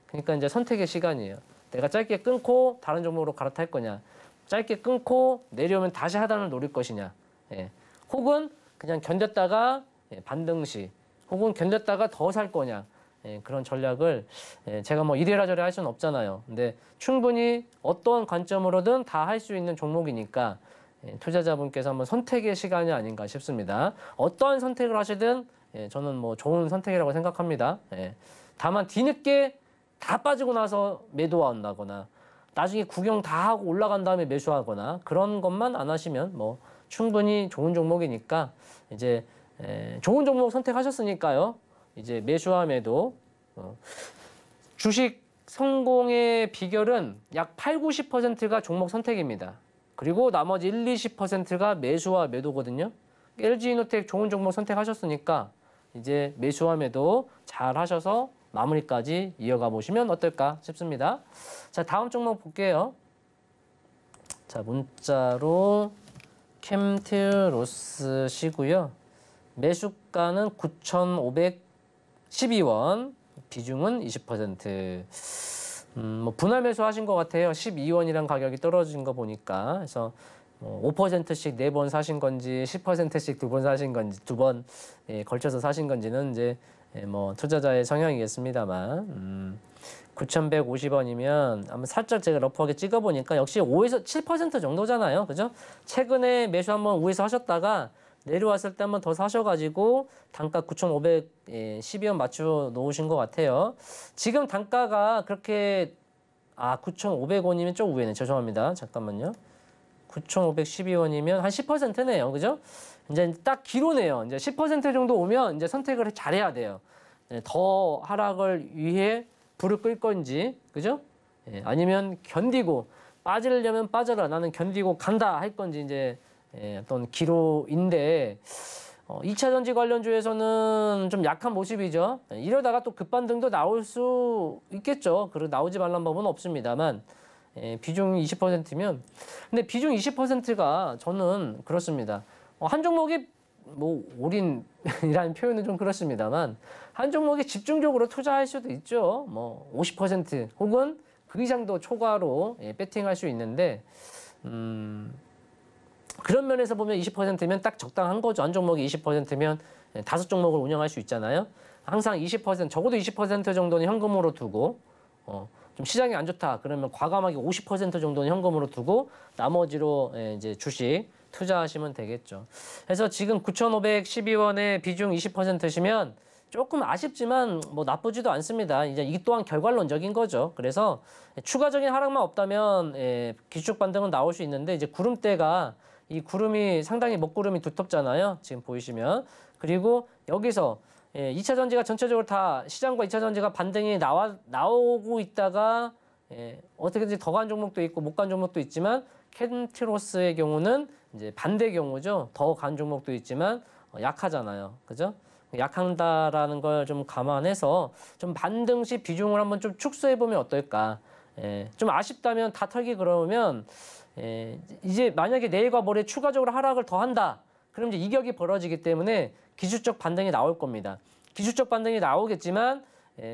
그러니까 이제 선택의 시간이에요. 내가 짧게 끊고 다른 종목으로 갈아탈 거냐. 짧게 끊고 내려오면 다시 하단을 노릴 것이냐. 예. 혹은 그냥 견뎠다가 반등 시 혹은 견뎠다가 더 살 거냐. 예, 그런 전략을 제가 뭐 이래라 저래라 할 수는 없잖아요. 근데 충분히 어떠한 관점으로든 다 할 수 있는 종목이니까 투자자분께서 한번 선택의 시간이 아닌가 싶습니다. 어떠한 선택을 하시든 저는 뭐 좋은 선택이라고 생각합니다. 다만 뒤늦게 다 빠지고 나서 매도한다거나 나중에 구경 다 하고 올라간 다음에 매수하거나 그런 것만 안 하시면 뭐 충분히 좋은 종목이니까 이제 좋은 종목 선택하셨으니까요. 이제 매수와 매도 주식 성공의 비결은 약 8, 90%가 종목 선택입니다. 그리고 나머지 1, 20%가 매수와 매도거든요. LG이노텍 좋은 종목 선택하셨으니까 이제 매수와 매도 잘 하셔서 마무리까지 이어가 보시면 어떨까 싶습니다. 자, 다음 종목 볼게요. 자, 문자로 캠트로스시고요. 매수가는 9,512원, 비중은 20%. 뭐 분할 매수하신 것 같아요. 12원이란 가격이 떨어진 거 보니까. 그래서 5%씩 4번 사신 건지 10%씩 2번 사신 건지 2번 걸쳐서 사신 건지는 이제 뭐 투자자의 성향이겠습니다만 9,150원이면 한번 살짝 제가 러프하게 찍어보니까 역시 5에서 7% 정도잖아요. 그죠? 최근에 매수 한번 5에서 하셨다가 내려왔을 때 한번 더 사셔가지고 단가 9,512원 맞춰 놓으신 것 같아요. 지금 단가가 그렇게 9,500원이면 좀 우회네. 죄송합니다. 잠깐만요. 9,512원이면 한 10%네요. 그죠? 이제 딱 기로네요. 이제 10% 정도 오면 이제 선택을 잘해야 돼요. 더 하락을 위해 불을 끌 건지, 그죠? 아니면 견디고 빠지려면 빠져라. 나는 견디고 간다 할 건지 이제 어떤 기로인데 2차 전지 관련주에서는 좀 약한 모습이죠. 이러다가 또 급반등도 나올 수 있겠죠. 그리고 나오지 말란 법은 없습니다만 비중 20%면 근데 비중 20%가 저는 그렇습니다. 한 종목이 뭐 올인이라는 표현은 좀 그렇습니다만 한 종목에 집중적으로 투자할 수도 있죠. 뭐 50% 혹은 그 이상도 초과로 배팅할 수 있는데 그런 면에서 보면 20%면 딱 적당한 거죠. 한 종목이 20%면 5종목을 운영할 수 있잖아요. 항상 20% 적어도 20% 정도는 현금으로 두고 좀 시장이 안 좋다 그러면 과감하게 50% 정도는 현금으로 두고 나머지로 이제 주식 투자하시면 되겠죠. 그래서 지금 9,512원에 비중 20%시면 조금 아쉽지만 뭐 나쁘지도 않습니다. 이제 이 또한 결과론적인 거죠. 그래서 추가적인 하락만 없다면 기술적 반등은 나올 수 있는데 이제 구름대가 이 구름이 상당히 먹구름이 두텁잖아요. 지금 보이시면. 그리고 여기서 2차 전지가 전체적으로 다 시장과 2차 전지가 반등이 나오고 있다가 어떻게든지 더 간 종목도 있고 못 간 종목도 있지만 캠트로스의 경우는 이제 반대 경우죠. 더 간 종목도 있지만 약하잖아요. 그죠? 약한다라는 걸 좀 감안해서 좀 반등 시 비중을 한번 좀 축소해 보면 어떨까? 좀 아쉽다면 다 털기 그러면 이제 만약에 내일과 모레 추가적으로 하락을 더 한다. 그럼 이제 이격이 벌어지기 때문에 기술적 반등이 나올 겁니다. 기술적 반등이 나오겠지만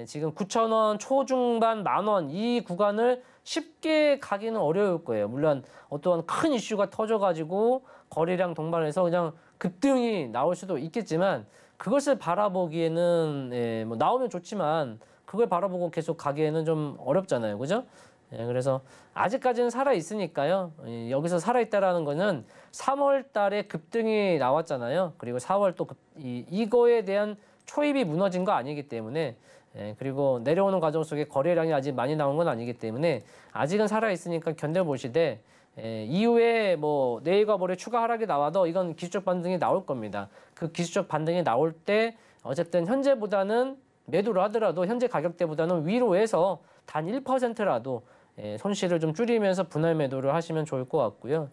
지금 9,000원 초중반 10,000원 이 구간을 쉽게 가기는 어려울 거예요. 물론 어떠한 큰 이슈가 터져가지고 거래량 동반해서 그냥 급등이 나올 수도 있겠지만 그것을 바라보기에는 뭐 나오면 좋지만 그걸 바라보고 계속 가기에는 좀 어렵잖아요. 그죠? 그래서 아직까지는 살아있으니까요. 여기서 살아있다라는 거는 3월 달에 급등이 나왔잖아요. 그리고 4월 또 이거에 대한 초입이 무너진 거 아니기 때문에 그리고 내려오는 과정 속에 거래량이 아직 많이 나온 건 아니기 때문에 아직은 살아있으니까 견뎌보시되 이후에 뭐 내일과 모레 추가 하락이 나와도 이건 기술적 반등이 나올 겁니다. 그 기술적 반등이 나올 때 어쨌든 현재보다는 매도를 하더라도 현재 가격대보다는 위로 해서 단 1%라도 손실을 좀 줄이면서 분할 매도를 하시면 좋을 것 같고요.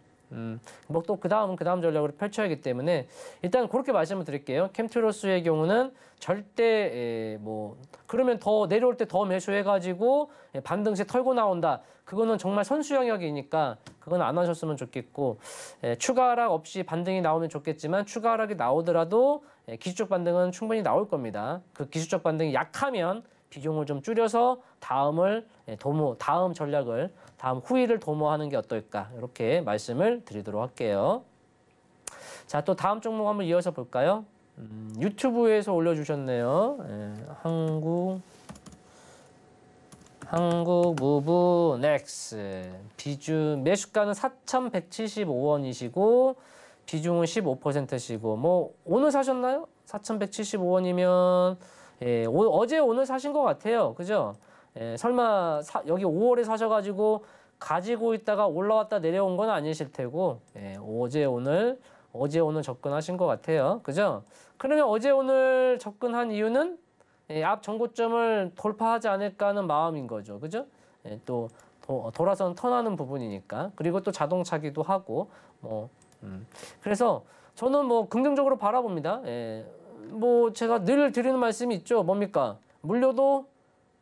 뭐 또 그다음 전략으로 펼쳐야 하기 때문에 일단 그렇게 말씀을 드릴게요. 캠트로스의 경우는 절대 뭐 그러면 더 내려올 때 더 매수해가지고 반등세 털고 나온다. 그거는 정말 선수 영역이니까 그건 안 하셨으면 좋겠고 추가 하락 없이 반등이 나오면 좋겠지만 추가 하락이 나오더라도 기술적 반등은 충분히 나올 겁니다. 그 기술적 반등이 약하면 비중을 좀 줄여서 다음 전략을 다음 후위를 도모하는 게 어떨까 이렇게 말씀을 드리도록 할게요. 자, 또 다음 종목 한번 이어서 볼까요? 유튜브에서 올려주셨네요. 한국 무브 넥스 비중 매수가는 4,175원이시고 비중은 15%시고 뭐 오늘 사셨나요? 4,175원이면 어제 오늘 사신 것 같아요. 그죠? 설마 여기 5월에 사셔가지고 가지고 있다가 올라왔다 내려온 건 아니실 테고 어제 오늘 접근하신 것 같아요. 그죠? 그러면 어제 오늘 접근한 이유는 앞 정고점을 돌파하지 않을까 하는 마음인 거죠. 그죠? 또 돌아서는 턴하는 부분이니까. 그리고 또 자동차기도 하고 그래서 저는 뭐 긍정적으로 바라봅니다. 뭐 제가 늘 드리는 말씀이 있죠. 뭡니까? 물려도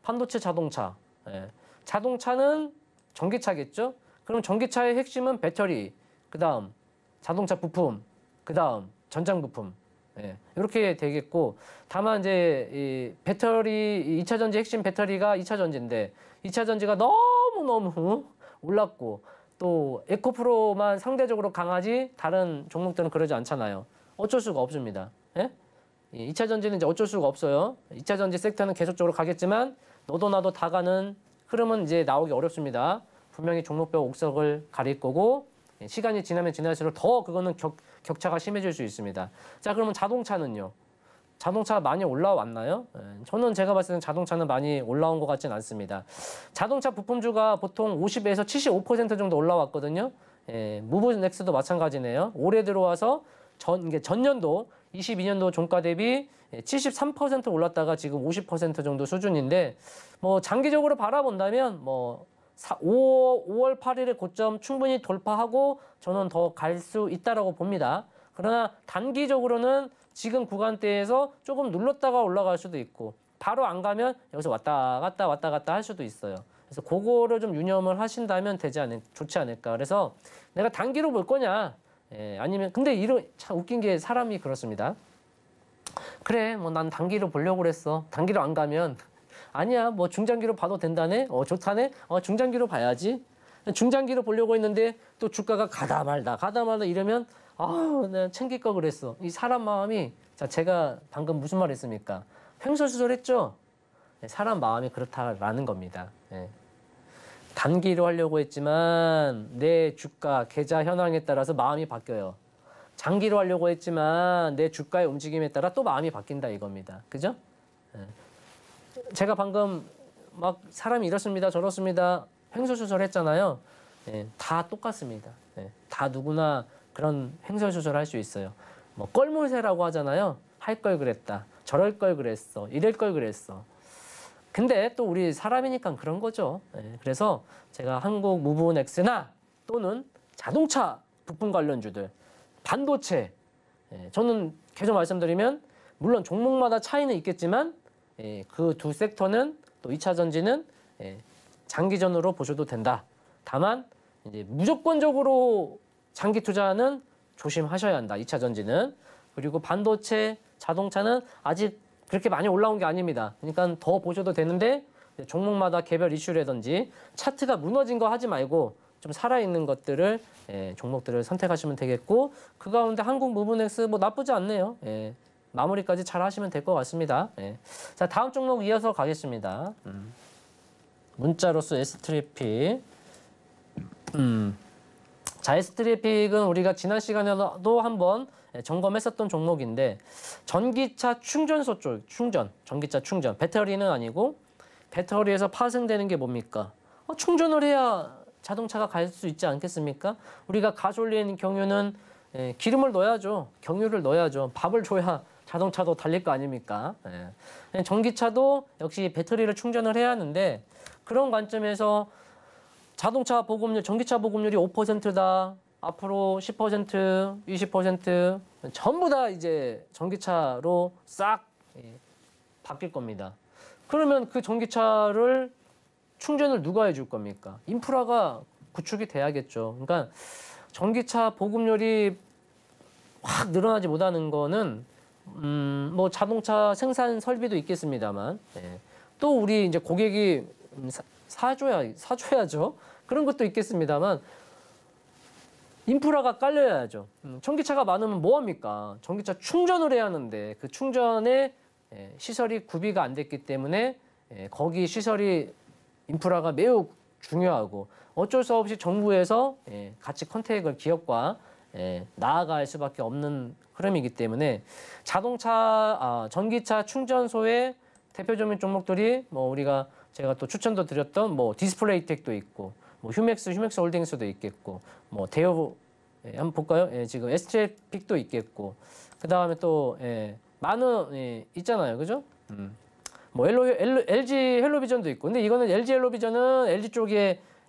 반도체 자동차. 자동차는 전기차겠죠? 그럼 전기차의 핵심은 배터리, 그다음 자동차 부품, 그다음 전장 부품. 이렇게 되겠고 다만 이제 이 배터리 2차 전지 핵심 배터리가 2차 전지인데 2차 전지가 너무 올랐고 또 에코프로만 상대적으로 강하지 다른 종목들은 그러지 않잖아요. 어쩔 수가 없습니다. 2차 전지는 이제 어쩔 수가 없어요. 2차 전지 섹터는 계속적으로 가겠지만 너도 나도 다 가는 흐름은 이제 나오기 어렵습니다. 분명히 종목별 옥석을 가릴 거고 시간이 지나면 지날수록 더 그거는 격차가 심해질 수 있습니다. 자, 그러면 자동차는요? 자동차가 많이 올라왔나요? 저는 제가 봤을 때는 자동차는 많이 올라온 것 같지는 않습니다. 자동차 부품주가 보통 50에서 75% 정도 올라왔거든요. 무브넥스도 마찬가지네요. 올해 들어와서 전년도 22년도 종가 대비 73% 올랐다가 지금 50% 정도 수준인데 뭐 장기적으로 바라본다면 뭐 5월 8일의 고점 충분히 돌파하고 저는 더 갈 수 있다라고 봅니다. 그러나 단기적으로는 지금 구간대에서 조금 눌렀다가 올라갈 수도 있고 바로 안 가면 여기서 왔다 갔다 할 수도 있어요. 그래서 그거를 좀 유념을 하신다면 좋지 않을까. 그래서 내가 단기로 볼 거냐 아니면 근데 참 웃긴 게 사람이 그렇습니다. 그래 뭐 난 단기로 보려고 그랬어. 단기로 안 가면 아니야 뭐 중장기로 봐도 된다네. 좋다네. 중장기로 봐야지. 중장기로 보려고 했는데 또 주가가 가다 말다 이러면 내가 챙길 거 그랬어. 이 사람 마음이 자 제가 방금 무슨 말 했습니까? 횡설수설했죠. 사람 마음이 그렇다라는 겁니다. 단기로 하려고 했지만 내 주가 계좌 현황에 따라서 마음이 바뀌어요. 장기로 하려고 했지만 내 주가의 움직임에 따라 또 마음이 바뀐다 이겁니다. 그죠? 제가 방금 막 사람이 이렇습니다 저렇습니다 횡설수설했잖아요. 다 똑같습니다. 다 누구나 그런 횡설수설 할 수 있어요. 뭐 껄물새라고 하잖아요. 할 걸 그랬다. 저럴 걸 그랬어. 이럴 걸 그랬어. 근데 또 우리 사람이니까 그런 거죠. 그래서 제가 한국 무브넥스나 또는 자동차 부품 관련주들, 반도체, 저는 계속 말씀드리면 물론 종목마다 차이는 있겠지만 그 두 섹터는 또 2차 전지는 장기전으로 보셔도 된다. 다만 이제 무조건적으로 장기 투자는 조심하셔야 한다. 2차 전지는. 그리고 반도체, 자동차는 아직 그렇게 많이 올라온 게 아닙니다. 그러니까 더 보셔도 되는데 종목마다 개별 이슈라든지 차트가 무너진 거 하지 말고 좀 살아있는 것들을 종목들을 선택하시면 되겠고 그 가운데 한국 무브넥스 뭐 나쁘지 않네요. 마무리까지 잘 하시면 될 것 같습니다. 자 다음 종목 이어서 가겠습니다. 문자로서 S트래픽. 자 S트래픽은 우리가 지난 시간에도 한번 점검했었던 종목인데 전기차 충전소 쪽 전기차 충전 배터리는 아니고 배터리에서 파생되는 게 뭡니까? 충전을 해야 자동차가 갈 수 있지 않겠습니까? 우리가 가솔린 경유는 기름을 넣어야죠. 경유를 넣어야죠. 밥을 줘야 자동차도 달릴 거 아닙니까? 전기차도 역시 배터리를 충전을 해야 하는데 그런 관점에서 자동차 보급률, 전기차 보급률이 5%다. 앞으로 10%, 20% 전부 다 이제 전기차로 싹 바뀔 겁니다. 그러면 그 전기차를 충전을 누가 해줄 겁니까? 인프라가 구축이 돼야겠죠. 그러니까 전기차 보급률이 확 늘어나지 못하는 거는 뭐 자동차 생산 설비도 있겠습니다만 또 우리 이제 고객이 사줘야죠. 그런 것도 있겠습니다만 인프라가 깔려야죠. 전기차가 많으면 뭐 합니까? 전기차 충전을 해야 하는데 그 충전에 시설이 구비가 안 됐기 때문에 거기 시설이 인프라가 매우 중요하고 어쩔 수 없이 정부에서 같이 컨택을 기업과 나아갈 수밖에 없는 흐름이기 때문에 전기차 충전소의 대표적인 종목들이 뭐 제가 또 추천도 드렸던 뭐 디스플레이텍도 있고 뭐 휴맥스 홀딩스도 있겠고 뭐 대여 한번 볼까요? 지금 ST픽도 있겠고 그 다음에 또 많은 있잖아요, 그죠? 뭐 LG 헬로비전도 있고 근데 이거는 LG 헬로비전은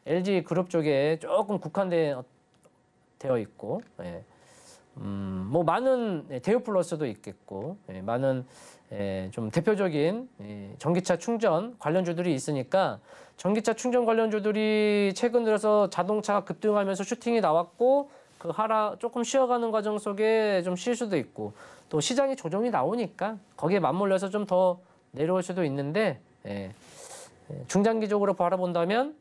LG 그룹 쪽에 조금 국한되어 있고 뭐 많은 대우 플러스도 있겠고 많은 좀 대표적인 전기차 충전 관련주들이 있으니까 전기차 충전 관련주들이 최근 들어서 자동차가 급등하면서 슈팅이 나왔고 그 조금 쉬어가는 과정 속에 좀 쉴 수도 있고 또 시장이 조정이 나오니까 거기에 맞물려서 좀 더 내려올 수도 있는데 중장기적으로 바라본다면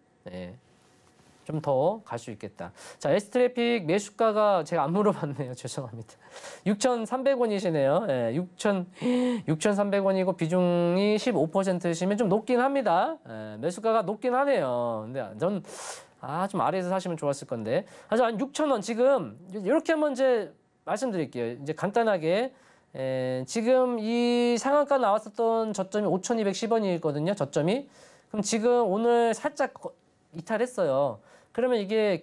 좀 더 갈 수 있겠다. 자, S트래픽 매수가가 제가 안 물어봤네요. 죄송합니다. 6,300원이시네요. 6,300원이고 비중이 15%시면 좀 높긴 합니다. 매수가가 높긴 하네요. 근데 전 좀 아래에서 사시면 좋았을 건데. 한 6,000원 지금 이렇게 한번 이제 말씀드릴게요. 이제 간단하게 지금 이 상한가 나왔었던 저점이 5,210원이거든요. 저점이. 그럼 지금 오늘 살짝 이탈했어요. 그러면 이게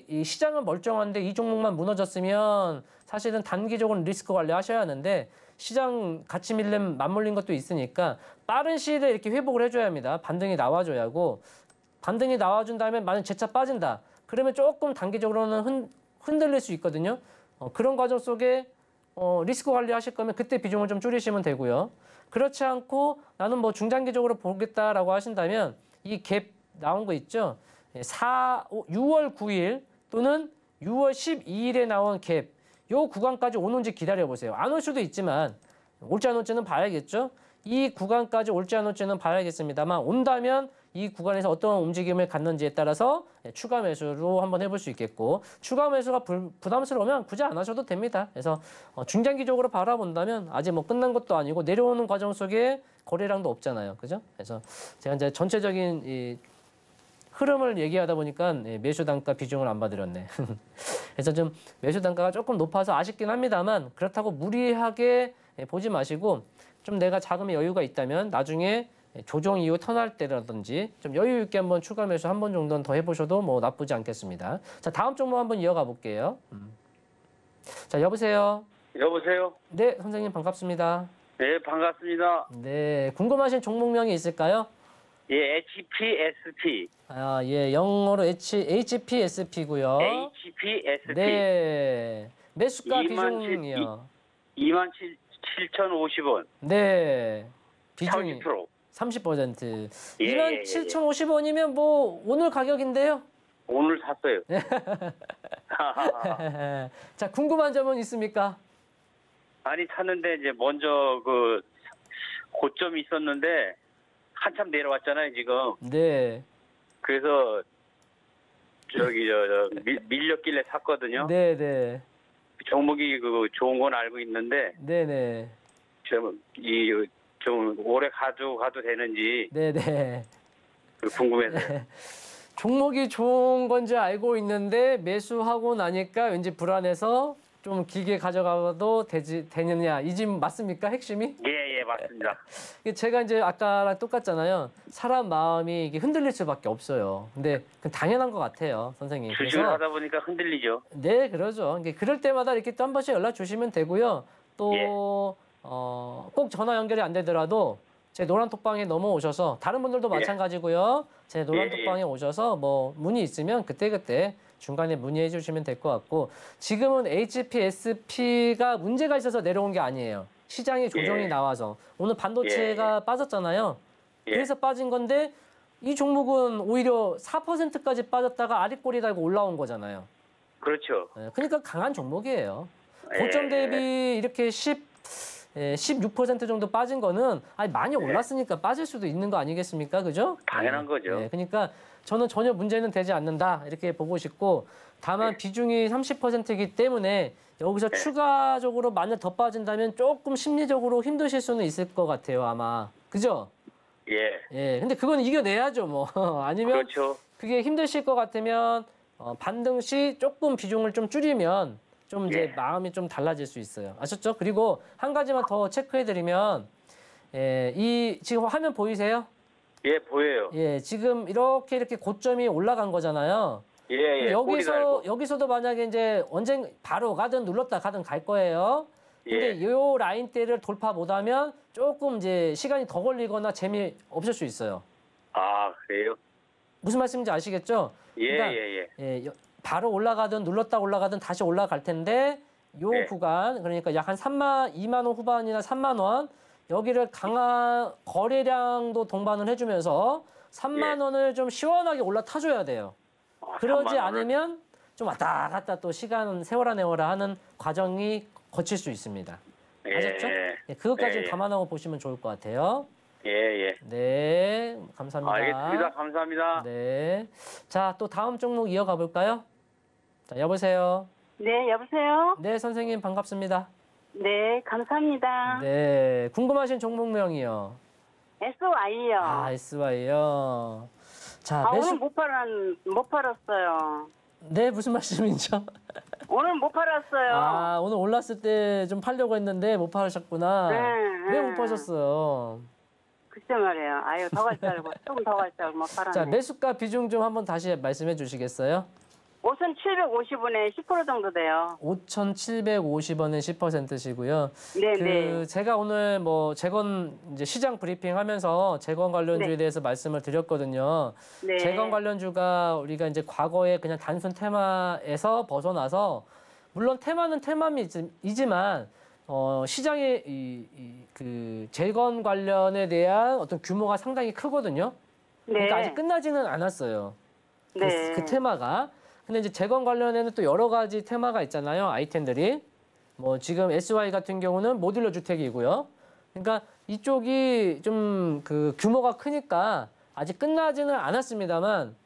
이 시장은 멀쩡한데 이 종목만 무너졌으면 사실은 단기적으로 리스크 관리하셔야 하는데 시장 가치 밀림 맞물린 것도 있으니까 빠른 시일에 이렇게 회복을 해줘야 합니다. 반등이 나와줘야 하고 반등이 나와준 다음에 만약 재차 빠진다. 그러면 조금 단기적으로는 흔들릴 수 있거든요. 그런 과정 속에 리스크 관리하실 거면 그때 비중을 좀 줄이시면 되고요. 그렇지 않고 나는 뭐 중장기적으로 보겠다라고 하신다면 이 갭 나온 거 있죠? 6월 9일 또는 6월 12일에 나온 갭, 요 구간까지 오는지 기다려보세요. 안 올 수도 있지만 올지 안 올지는 봐야겠죠? 이 구간까지 올지 안 올지는 봐야겠습니다만 온다면 이 구간에서 어떤 움직임을 갖는지에 따라서 추가 매수로 한번 해볼 수 있겠고 추가 매수가 부담스러우면 굳이 안 하셔도 됩니다. 그래서 중장기적으로 바라본다면 아직 뭐 끝난 것도 아니고 내려오는 과정 속에 거래량도 없잖아요. 그죠? 그래서 제가 이제 전체적인 이 흐름을 얘기하다 보니까 매수 단가 비중을 안 봐드렸네. 그래서 좀 매수 단가가 조금 높아서 아쉽긴 합니다만 그렇다고 무리하게 보지 마시고 좀 내가 자금의 여유가 있다면 나중에 조정 이후 턴할 때라든지 좀 여유 있게 한번 추가 매수 한 번 정도는 더 해보셔도 뭐 나쁘지 않겠습니다. 자, 다음 종목 한번 이어가 볼게요. 자, 여보세요. 여보세요. 네, 선생님 반갑습니다. 네, 반갑습니다. 네, 궁금하신 종목명이 있을까요? 예, HPSP. 예, 영어로 HPSP고요. HPSP. 네, 매수가 비중이요. 27,050원. 네, 비중이 30%. 30%. 예, 27,050원이면 뭐 오늘 가격인데요. 오늘 샀어요. 자, 궁금한 점은 있습니까? 아니, 샀는데 이제 먼저 그 고점이 있었는데 한참 내려왔잖아요, 지금. 네. 그래서 밀렸길래 샀거든요. 네, 네. 종목이 그 좋은 건 알고 있는데 네, 네. 좀 오래 가도 되는지 네, 네. 궁금해서요. 종목이 좋은 건지 알고 있는데 매수하고 나니까 왠지 불안해서 좀 길게 가져가도 되느냐 이 집 맞습니까? 핵심이? 예, 맞습니다. 제가 이제 아까랑 똑같잖아요. 사람 마음이 이게 흔들릴 수밖에 없어요. 근데 그건 당연한 것 같아요, 선생님. 주식을 하다 보니까 흔들리죠. 네, 그러죠. 그럴 때마다 이렇게 또 한 번씩 연락 주시면 되고요. 또 예. 꼭 전화 연결이 안 되더라도 제 노란 톡방에 넘어오셔서 다른 분들도 예. 마찬가지고요. 제 노란 예, 예. 톡방에 오셔서 뭐 문의 있으면 그때그때 중간에 문의해 주시면 될 것 같고 지금은 HPSP가 문제가 있어서 내려온 게 아니에요. 시장에 조정이 예. 나와서 오늘 반도체가 빠졌잖아요. 예. 그래서 빠진 건데 이 종목은 오히려 4%까지 빠졌다가 아리꼬리 달고 올라온 거잖아요. 그렇죠. 그러니까 강한 종목이에요. 예. 고점 대비 이렇게 16% 정도 빠진 거는 아니 많이 올랐으니까 빠질 수도 있는 거 아니겠습니까? 그죠? 당연한 거죠. 그러니까 저는 전혀 문제는 되지 않는다 이렇게 보고 싶고 다만 비중이 30%이기 때문에 여기서 추가적으로 만약 더 빠진다면 조금 심리적으로 힘드실 수는 있을 것 같아요 아마. 그죠? 예. 근데 그건 이겨내야죠 뭐. 아니면 그렇죠. 그게 힘드실 것 같으면 반등 시 조금 비중을 좀 줄이면 좀 이제 마음이 좀 달라질 수 있어요. 아셨죠? 그리고 한 가지만 더 체크해드리면 이 지금 화면 보이세요? 예, 보여요. 지금 이렇게 고점이 올라간 거잖아요. 예. 꼬리 달고. 여기서도 만약에 이제 언젠 바로 가든 눌렀다 가든 갈 거예요. 근데 요 라인대를 돌파 못하면 조금 이제 시간이 더 걸리거나 재미 없을 수 있어요. 아, 그래요? 무슨 말씀인지 아시겠죠? 그러니까 예. 바로 올라가든 눌렀다 올라가든 다시 올라갈 텐데 요 구간 그러니까 약 한 2만 원 후반이나 3만 원 여기를 강한 거래량도 동반을 해주면서 3만 원을 좀 시원하게 올라타줘야 돼요. 그러지 않으면 좀 왔다 갔다 또 시간 세워라 내워라 하는 과정이 거칠 수 있습니다. 아셨죠? 그것까지 감안하고 보시면 좋을 것 같아요. 예. 네, 감사합니다. 알겠습니다. 감사합니다. 네. 자, 또 다음 종목 이어가 볼까요? 자, 여보세요. 네, 여보세요? 네, 선생님 반갑습니다. 네, 감사합니다. 네, 궁금하신 종목명이요. SY요. 아, SY요. 자, 오늘 못 팔았어요. 네, 무슨 말씀이죠? 오늘 못 팔았어요. 아, 오늘 올랐을 때 좀 팔려고 했는데 못 파셨구나. 네. 왜 못 파셨어요? 글쎄 말이에요. 아유, 더 갈 줄 알고, 조금 더 갈 줄 알고 못 팔았네. 자, 매수가 비중 좀 한번 다시 말씀해 주시겠어요? 5,750원에 10% 정도 돼요. 5,750원에 10%시고요. 네. 제가 오늘 뭐 재건 이제 시장 브리핑 하면서 재건 관련주에 네. 대해서 말씀을 드렸거든요. 네. 재건 관련주가 우리가 이제 과거에 그냥 단순 테마에서 벗어나서 물론 테마는 테마이지만 시장의 그 재건 관련에 대한 어떤 규모가 상당히 크거든요. 그러니까 네. 아직 끝나지는 않았어요. 네. 그 테마가. 근데 이제 재건 관련에는 또 여러 가지 테마가 있잖아요. 아이템들이. 뭐 지금 SY 같은 경우는 모듈러 주택이고요. 그러니까 이쪽이 좀 그 규모가 크니까 아직 끝나지는 않았습니다만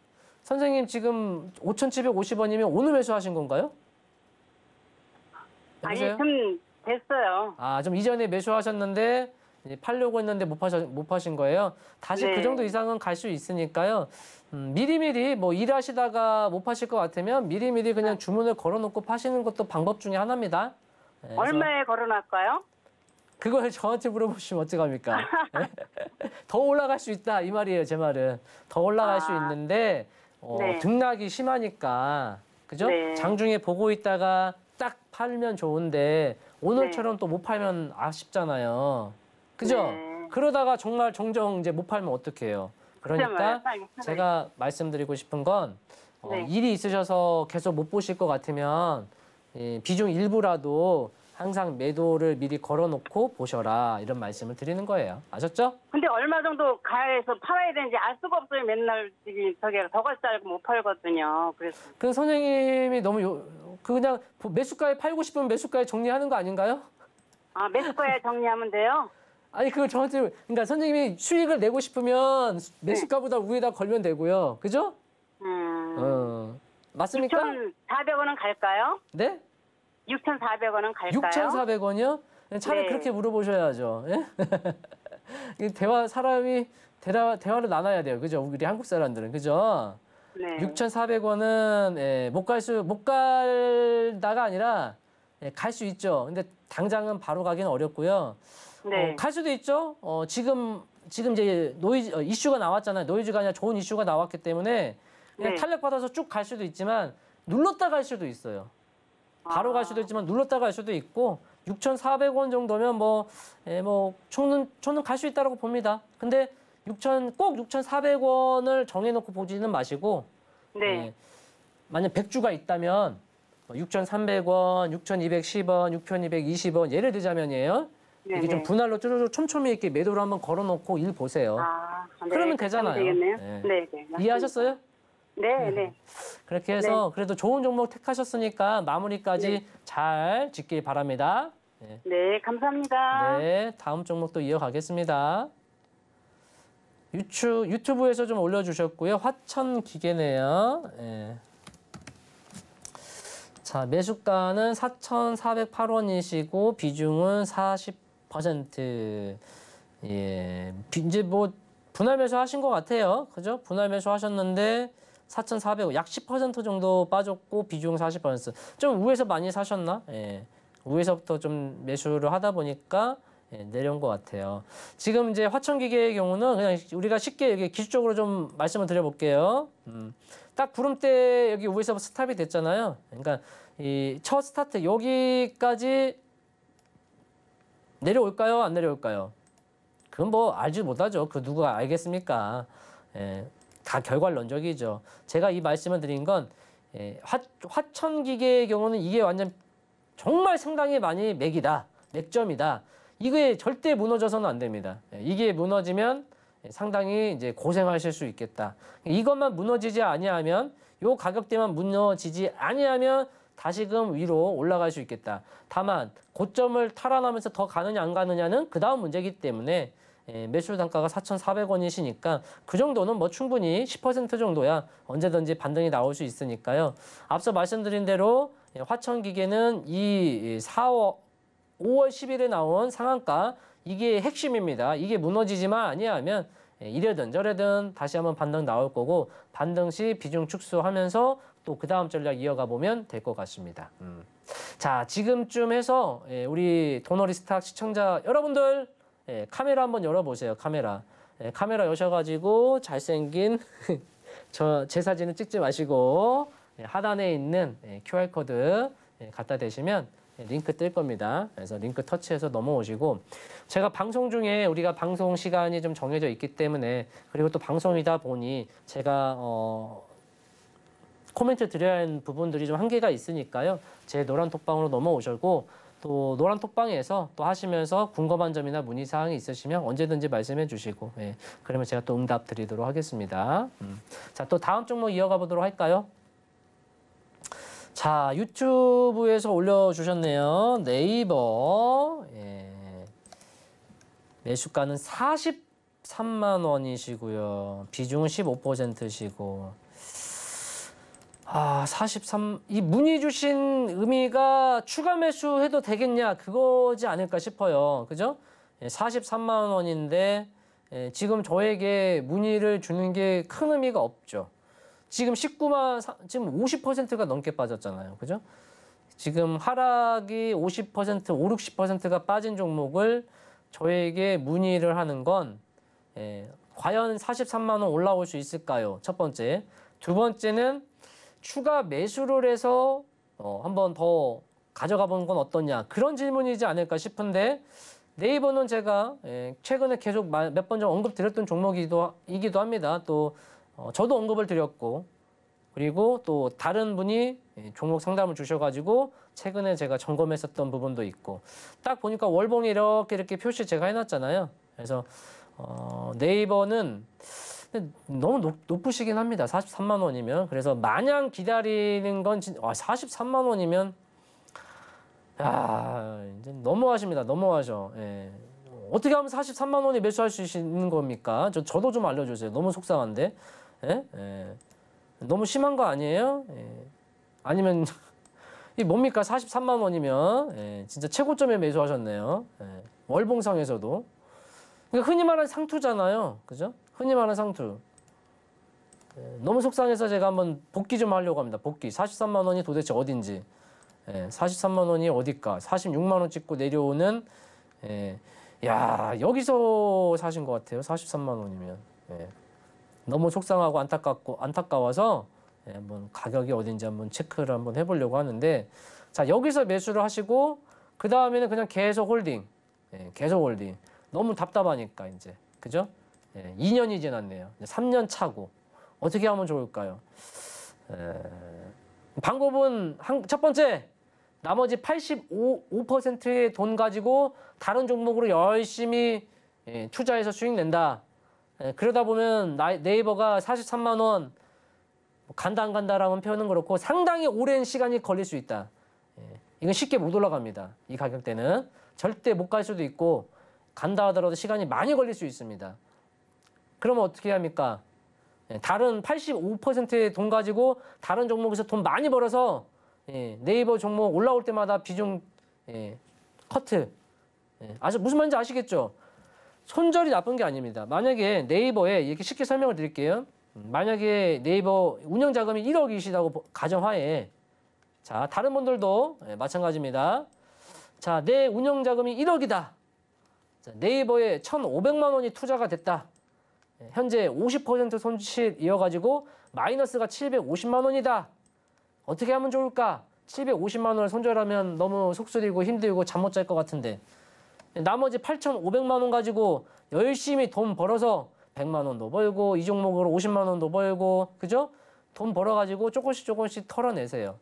선생님 지금 5,750원이면 오늘 매수하신 건가요? 아니, 여보세요? 좀 됐어요. 아, 좀 이전에 매수하셨는데 이제 팔려고 했는데 못 파신 거예요. 다시 네. 그 정도 이상은 갈 수 있으니까요. 미리미리 뭐 일하시다가 못 파실 것 같으면 미리미리 그냥 주문을 걸어놓고 파시는 것도 방법 중에 하나입니다. 네, 그래서 얼마에 걸어놨어요? 그걸 저한테 물어보시면 어떡합니까? 네? 더 올라갈 수 있다 이 말이에요. 제 말은 더 올라갈 수 있는데 네. 등락이 심하니까 그죠? 네. 장중에 보고 있다가 딱 팔면 좋은데 오늘처럼 또 못 팔면 아쉽잖아요. 그죠? 네. 그러다가 정말 정정 이제 못 팔면 어떡해요? 그러니까 제가 말씀드리고 싶은 건 네. 일이 있으셔서 계속 못 보실 것 같으면 비중 일부라도 항상 매도를 미리 걸어놓고 보셔라 이런 말씀을 드리는 거예요. 아셨죠? 근데 얼마 정도 가해서 팔아야 되는지 알 수가 없어요. 맨날 저기 더 갈 줄 알고 못 팔거든요. 그래서 그 선생님이 너무 그냥 매수가에 팔고 싶으면 매수가에 정리하는 거 아닌가요? 매수가에 정리하면 돼요? 아니 그걸 저한테 그러니까 선생님이 수익을 내고 싶으면 매수가보다 위에다 걸면 되고요. 그죠? 맞습니까? 6,400원은 갈까요? 네? 6,400원은 갈까요? 6,400원이요? 차라리 네. 그렇게 물어보셔야죠. 예? 이 대화를 나눠야 돼요. 그죠? 우리 한국 사람들은. 그죠? 네. 6,400원은 못 갈다가 아니라 갈 수 있죠. 근데 당장은 바로 가기는 어렵고요. 네. 갈 수도 있죠. 지금 이제 이슈가 나왔잖아요. 노이즈가 아니라 좋은 이슈가 나왔기 때문에 그냥 네. 탄력받아서 쭉 갈 수도 있지만 눌렀다 갈 수도 있어요. 바로 갈 수도 있지만 눌렀다 갈 수도 있고 6,400원 정도면 뭐 저는 갈 수 있다고 봅니다. 근데 꼭 6,400원을 정해놓고 보지는 마시고 네. 만약 100주가 있다면 6,300원, 6,210원, 6,220원 예를 들자면이에요. 네. 이게 좀 분할로 쭈르르 촘촘히 이렇게 매도를 한번 걸어놓고 일 보세요. 아, 네. 그러면 되잖아요. 되겠네요. 네. 네, 네. 이해하셨어요? 네, 네. 그렇게 해서 그래도 좋은 종목 택하셨으니까 마무리까지 잘 짓길 바랍니다. 네. 네, 감사합니다. 네, 다음 종목도 이어가겠습니다. 유튜브에서 좀 올려주셨고요. 화천기계네요. 예. 자, 매수가는 4,408원이시고 비중은 40%. 예, 이제 뭐 분할 매수 하신 것 같아요. 그죠? 분할 매수 하셨는데 4,400원, 약 10% 정도 빠졌고 비중 40%. 좀 우에서 많이 사셨나? 예. 우에서부터 좀 매수를 하다 보니까 내려온 것 같아요. 지금 이제 화천기계의 경우는 그냥 우리가 쉽게 여기 기술적으로 좀 말씀을 드려볼게요. 딱 구름대 여기 위에서 스탑이 됐잖아요. 그러니까 이 첫 스타트 여기까지 내려올까요? 안 내려올까요? 그건 뭐 알지 못하죠. 그 누가 알겠습니까? 다 결과론적이죠. 제가 이 말씀을 드린 건 화천기계의 경우는 이게 완전 정말 상당히 많이 맥점이다. 이게 절대 무너져서는 안 됩니다. 이게 무너지면 상당히 이제 고생하실 수 있겠다. 이것만 무너지지 아니하면 요 가격대만 무너지지 아니하면 다시금 위로 올라갈 수 있겠다. 다만 고점을 탈환하면서 더 가느냐 안 가느냐는 그 다음 문제이기 때문에 매수 단가가 4,400원이시니까 그 정도는 뭐 충분히 10% 정도야 언제든지 반등이 나올 수 있으니까요. 앞서 말씀드린 대로 화천기계는 이 5월 10일에 나온 상한가 이게 핵심입니다. 이게 무너지지만 아니하면 이래든 저래든 다시 한번 반등 나올 거고 반등 시 비중 축소하면서 또 그 다음 전략 이어가 보면 될 것 같습니다. 자, 지금쯤 해서 우리 도너리스탁 시청자 여러분들 카메라 한번 열어보세요. 카메라 여셔가지고 잘생긴 제 사진은 찍지 마시고 하단에 있는 QR코드 갖다 대시면 링크 뜰 겁니다. 그래서 링크 터치해서 넘어오시고 제가 방송 중에 우리가 방송 시간이 좀 정해져 있기 때문에 그리고 또 방송이다 보니 제가 코멘트 드려야 하는 부분들이 좀 한계가 있으니까요. 제 노란 톡방으로 넘어오시고 또 노란 톡방에서 또 하시면서 궁금한 점이나 문의사항이 있으시면 언제든지 말씀해 주시고 그러면 제가 또 응답 드리도록 하겠습니다. 자, 또 다음 종목 이어가 보도록 할까요? 자, 유튜브에서 올려주셨네요. 네이버 매수가는 43만 원이시고요. 비중은 15%시고 이 문의 주신 의미가 추가 매수해도 되겠냐 그거지 않을까 싶어요. 그죠? 43만 원인데 지금 저에게 문의를 주는 게 큰 의미가 없죠. 지금 19만, 지금 50%가 넘게 빠졌잖아요. 그죠? 지금 하락이 50%, 5, 60%가 빠진 종목을 저에게 문의를 하는 건 과연 43만 원 올라올 수 있을까요? 첫 번째. 두 번째는 추가 매수를 해서 한번 더 가져가 보는 건 어떠냐. 그런 질문이지 않을까 싶은데 네이버는 제가 최근에 계속 몇 번 좀 언급드렸던 종목이기도 합니다. 또 저도 언급을 드렸고 그리고 또 다른 분이 종목 상담을 주셔가지고 최근에 제가 점검했었던 부분도 있고 딱 보니까 월봉이 이렇게 표시 제가 해놨잖아요. 그래서 네이버는 너무 높으시긴 합니다. 43만 원이면. 그래서 마냥 기다리는 건 43만 원이면 이제 너무하십니다. 너무하죠. 어떻게 하면 43만 원에 매수할 수 있는 겁니까? 저도 좀 알려주세요. 너무 속상한데. 너무 심한 거 아니에요? 아니면 이 뭡니까? 43만 원이면 진짜 최고점에 매수하셨네요. 월봉상에서도. 그러니까 흔히 말하는 상투잖아요. 그죠? 흔히 말하는 상투. 너무 속상해서 제가 한번 복귀 좀 하려고 합니다. 복귀. 43만 원이 도대체 어딘지. 43만 원이 어딜까? 46만 원 찍고 내려오는 여기서 사신 것 같아요. 43만 원이면. 너무 속상하고 안타까워서 한번 가격이 어딘지 한번 체크를 한번 해보려고 하는데 자, 여기서 매수를 하시고 그 다음에는 그냥 계속 홀딩. 예, 계속 홀딩. 너무 답답하니까 이제. 그죠? 예, 2년이 지났네요. 3년 차고. 어떻게 하면 좋을까요? 방법은 첫 번째, 나머지 85%의 돈 가지고 다른 종목으로 열심히 투자해서 수익 낸다. 그러다 보면 네이버가 43만 원 간다 안 간다라는 표현은 그렇고 상당히 오랜 시간이 걸릴 수 있다. 이건 쉽게 못 올라갑니다. 이 가격대는 절대 못 갈 수도 있고 간다 하더라도 시간이 많이 걸릴 수 있습니다. 그러면 어떻게 합니까? 다른 85%의 돈 가지고 다른 종목에서 돈 많이 벌어서 네이버 종목 올라올 때마다 비중 커트. 무슨 말인지 아시겠죠? 손절이 나쁜 게 아닙니다. 만약에 네이버에 이렇게 쉽게 설명을 드릴게요. 만약에 네이버 운영 자금이 1억이시다고 가정하에, 자, 다른 분들도 마찬가지입니다. 자, 내 운영 자금이 1억이다. 자, 네이버에 1,500만 원이 투자가 됐다. 현재 50% 손실 이어가지고 마이너스가 750만 원이다. 어떻게 하면 좋을까? 750만 원을 손절하면 너무 속쓰리고 힘들고 잠 못 잘 것 같은데, 나머지 8,500만 원 가지고 열심히 돈 벌어서 100만 원도 벌고 이 종목으로 50만 원도 벌고, 그죠? 돈 벌어가지고 조금씩 털어내세요.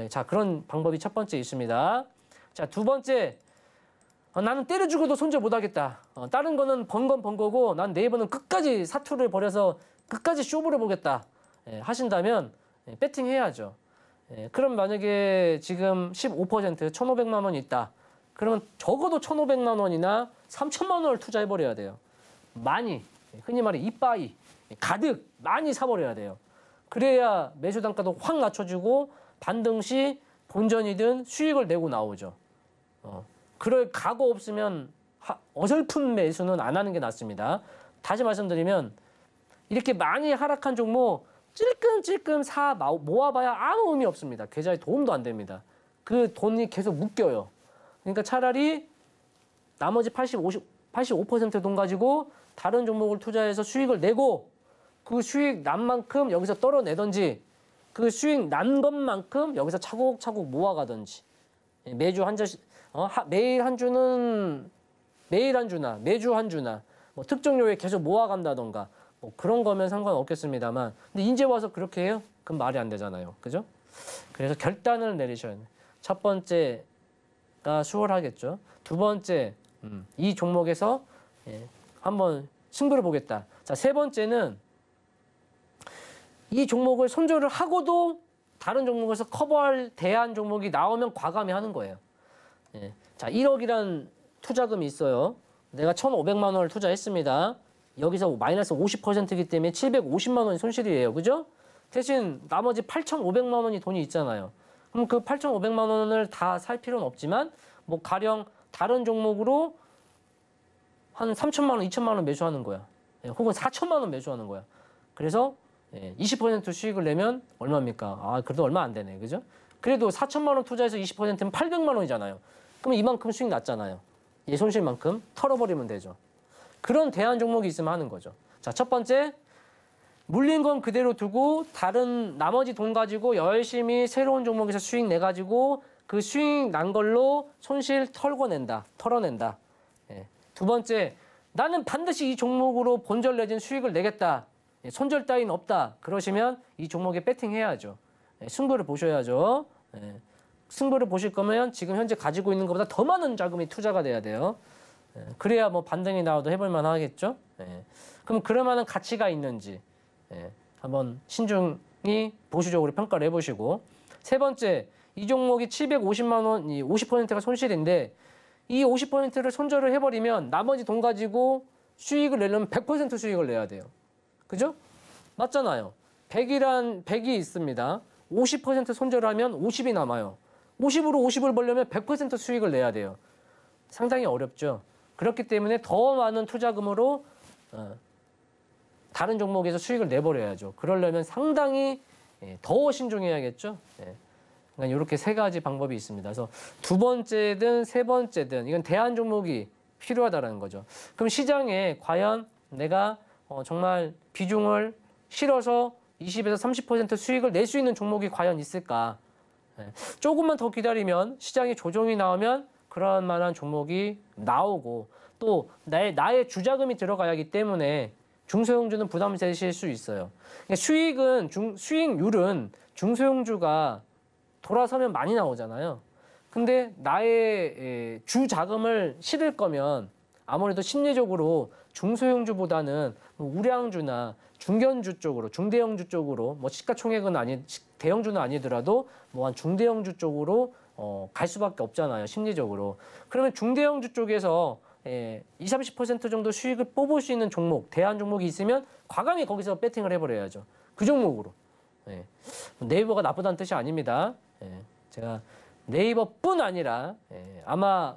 자, 그런 방법이 첫 번째 있습니다. 자, 두 번째, 나는 때려 죽어도 손절 못 하겠다. 다른 거는 번 건 번 거고 난 네이버는 끝까지 사투를 벌여서 끝까지 쇼부를 보겠다. 하신다면 배팅 해야죠. 그럼 만약에 지금 15% 1,500만 원이 있다. 그러면 적어도 1,500만 원이나 3,000만 원을 투자해버려야 돼요. 많이, 흔히 말해 이빠이, 가득 많이 사버려야 돼요. 그래야 매수 단가도 확 낮춰주고 반등 시 본전이든 수익을 내고 나오죠. 그럴 각오 없으면 어설픈 매수는 안 하는 게 낫습니다. 다시 말씀드리면 이렇게 많이 하락한 종목 찔끔찔끔 모아봐야 아무 의미 없습니다. 계좌에 도움도 안 됩니다. 그 돈이 계속 묶여요. 그러니까 차라리 나머지 85% 돈 가지고 다른 종목을 투자해서 수익을 내고 그 수익 난 만큼 여기서 떨어내든지 그 수익 난 것만큼 여기서 차곡차곡 모아가든지 매주 한 잔씩 매일 한 주나 매주 한 주나 뭐 특정 요일에 계속 모아간다던가 뭐 그런 거면 상관없겠습니다만, 근데 이제 와서 그렇게 해요? 그럼 말이 안 되잖아요. 그죠? 그래서 결단을 내리셔야 돼요. 첫 번째가 수월하겠죠. 두 번째, 이 종목에서 한번 승부를 보겠다. 자, 세 번째는 이 종목을 손절을 하고도 다른 종목에서 커버할 대안 종목이 나오면 과감히 하는 거예요. 자, 1억이란 투자금이 있어요. 내가 1,500만 원을 투자했습니다. 여기서 마이너스 50%이기 때문에 750만 원이 손실이에요. 그죠? 대신 나머지 8,500만 원이 돈이 있잖아요. 그럼 그 8,500만 원을 다 살 필요는 없지만 뭐 가령 다른 종목으로 한 3,000만 원, 2,000만 원 매수하는 거야. 혹은 4,000만 원 매수하는 거야. 그래서 20% 수익을 내면 얼마입니까? 그래도 얼마 안 되네. 그죠? 그래도 4,000만 원 투자해서 20%면 800만 원이잖아요. 그럼 이만큼 수익 났잖아요. 얘 손실만큼 털어버리면 되죠. 그런 대안 종목이 있으면 하는 거죠. 자, 첫 번째, 물린 건 그대로 두고 다른 나머지 돈 가지고 열심히 새로운 종목에서 수익 내가지고 그 수익 난 걸로 손실 털어낸다. 두 번째, 나는 반드시 이 종목으로 본절 내진 수익을 내겠다. 손절 따윈 없다. 그러시면 이 종목에 배팅해야죠. 승부를 보셔야죠. 승부를 보실 거면 지금 현재 가지고 있는 것보다 더 많은 자금이 투자가 돼야 돼요. 그래야 뭐 반등이 나와도 해볼 만하겠죠. 그럼 그럴 만한 가치가 있는지 한번 신중히 보수적으로 평가를 해보시고, 세 번째, 이 종목이 750만 원, 50%가 손실인데 이 50%를 손절을 해버리면 나머지 돈 가지고 수익을 내려면 100% 수익을 내야 돼요. 그죠? 맞잖아요. 100이 있습니다. 50% 손절하면 50이 남아요. 50으로 50을 벌려면 100% 수익을 내야 돼요. 상당히 어렵죠. 그렇기 때문에 더 많은 투자금으로 다른 종목에서 수익을 내버려야죠. 그러려면 상당히 더 신중해야겠죠. 그러니까 이렇게 세 가지 방법이 있습니다. 그래서 두 번째든 세 번째든 이건 대안 종목이 필요하다는 거죠. 그럼 시장에 과연 내가 정말 비중을 실어서 20에서 30% 수익을 낼 수 있는 종목이 과연 있을까? 조금만 더 기다리면 시장에 조정이 나오면 그런 만한 종목이 나오고 또 나의 주자금이 들어가야 하기 때문에 중소형주는 부담이 되실 수 있어요. 그러니까 수익률은 중소형주가 돌아서면 많이 나오잖아요. 근데 나의 주 자금을 실을 거면 아무래도 심리적으로 중소형주보다는 뭐 우량주나 중견주 쪽으로, 중대형주 쪽으로, 뭐 시가총액은 대형주는 아니더라도 뭐 한 중대형주 쪽으로 갈 수밖에 없잖아요, 심리적으로. 그러면 중대형주 쪽에서 20, 30% 정도 수익을 뽑을 수 있는 종목, 대안 종목이 있으면 과감히 거기서 배팅을 해버려야죠. 그 종목으로. 네이버가 나쁘다는 뜻이 아닙니다. 제가 네이버뿐 아니라 아마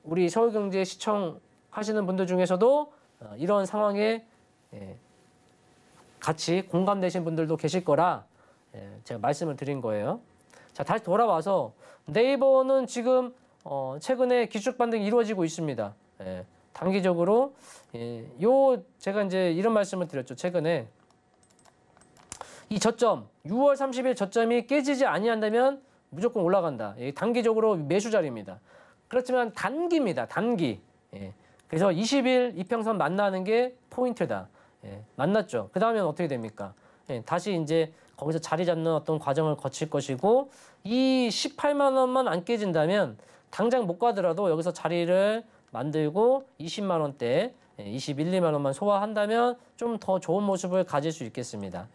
우리 서울경제 시청하시는 분들 중에서도 이런 상황에 같이 공감되신 분들도 계실 거라 제가 말씀을 드린 거예요. 자, 다시 돌아와서 네이버는 지금 최근에 기술적 반등이 이루어지고 있습니다. 단기적으로 제가 이제 이런 말씀을 드렸죠. 최근에 이 저점 6월 30일 저점이 깨지지 아니한다면 무조건 올라간다. 단기적으로 매수 자리입니다. 그렇지만 단기입니다. 단기. 그래서 20일 이평선 만나는 게 포인트다. 만났죠. 그 다음엔 어떻게 됩니까? 다시 이제 거기서 자리 잡는 어떤 과정을 거칠 것이고 이 18만 원만 안 깨진다면 당장 못 가더라도 여기서 자리를 만들고 20만 원대, 21, 2만 원만 소화한다면 좀 더 좋은 모습을 가질 수 있겠습니다.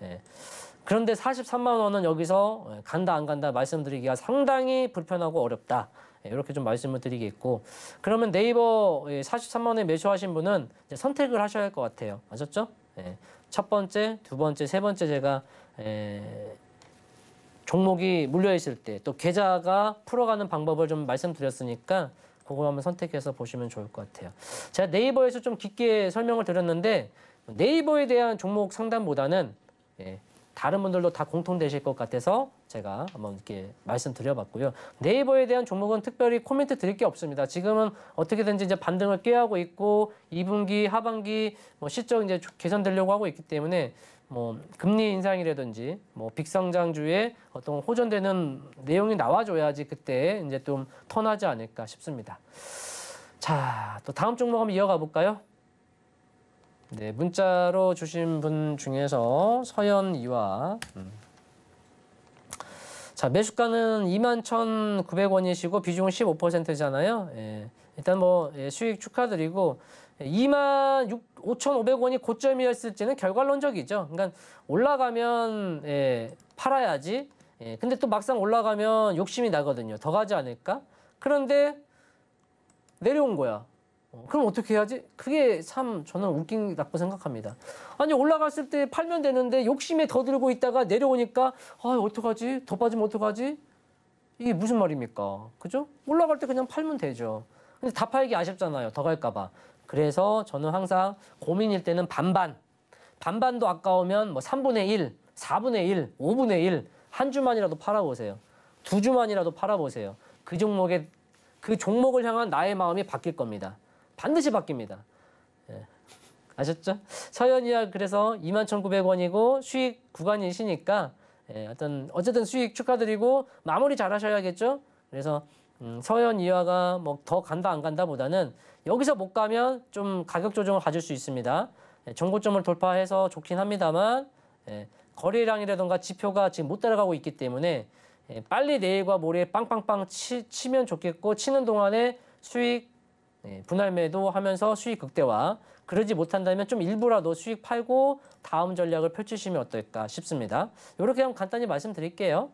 그런데 43만 원은 여기서 간다 안 간다 말씀드리기가 상당히 불편하고 어렵다. 이렇게 좀 말씀을 드리겠고 그러면 네이버 43만 원에 매수하신 분은 이제 선택을 하셔야 할 것 같아요. 아셨죠? 첫 번째, 두 번째, 세 번째 제가 종목이 물려있을 때 또 계좌가 풀어가는 방법을 좀 말씀드렸으니까 그거 한번 선택해서 보시면 좋을 것 같아요. 제가 네이버에서 좀 깊게 설명을 드렸는데 네이버에 대한 종목 상담보다는 다른 분들도 다 공통되실 것 같아서 제가 한번 이렇게 말씀드려봤고요. 네이버에 대한 종목은 특별히 코멘트 드릴 게 없습니다. 지금은 어떻게든지 이제 반등을 꾀하고 있고 2분기, 하반기 뭐 실적 이제 개선되려고 하고 있기 때문에 뭐 금리 인상이라든지 뭐 빅성장주에 어떤 호전되는 내용이 나와줘야지 그때 이제 좀 턴하지 않을까 싶습니다. 자, 또 다음 종목 한번 이어가 볼까요? 네, 문자로 주신 분 중에서 서연이와 자, 매수가는 21,900원이시고 비중은 15%잖아요. 일단 뭐 수익 축하드리고 25,500원이 고점이었을지는 결과론적이죠. 그러니까 올라가면 팔아야지. 근데 또 막상 올라가면 욕심이 나거든요. 더 가지 않을까? 그런데 내려온 거야. 그럼 어떻게 해야지? 그게 참 저는 웃긴다고 생각합니다. 아니 올라갔을 때 팔면 되는데 욕심에 더 들고 있다가 내려오니까 아 어떡하지? 더 빠지면 어떡하지? 이게 무슨 말입니까? 그죠? 올라갈 때 그냥 팔면 되죠. 근데 다 팔기 아쉽잖아요. 더 갈까 봐. 그래서 저는 항상 고민일 때는 반반도 아까우면 뭐 3분의 1, 4분의 1, 5분의 1 한 주만이라도 팔아보세요. 두 주만이라도 팔아보세요. 그 종목을 향한 나의 마음이 바뀔 겁니다. 반드시 바뀝니다. 아셨죠? 서연이야 그래서 21,900원이고 수익 구간이시니까 어쨌든 수익 축하드리고 마무리 잘 하셔야겠죠? 그래서 서연이와가 뭐 더 간다 안 간다 보다는 여기서 못 가면 좀 가격 조정을 가질 수 있습니다. 정고점을 돌파해서 좋긴 합니다만 거래량이라든가 지표가 지금 못 따라가고 있기 때문에 빨리 내일과 모레 빵빵빵 치면 좋겠고 치는 동안에 수익 분할 매도 하면서 수익 극대화 그러지 못한다면 좀 일부라도 수익 팔고 다음 전략을 펼치시면 어떨까 싶습니다. 이렇게 한번 간단히 말씀드릴게요.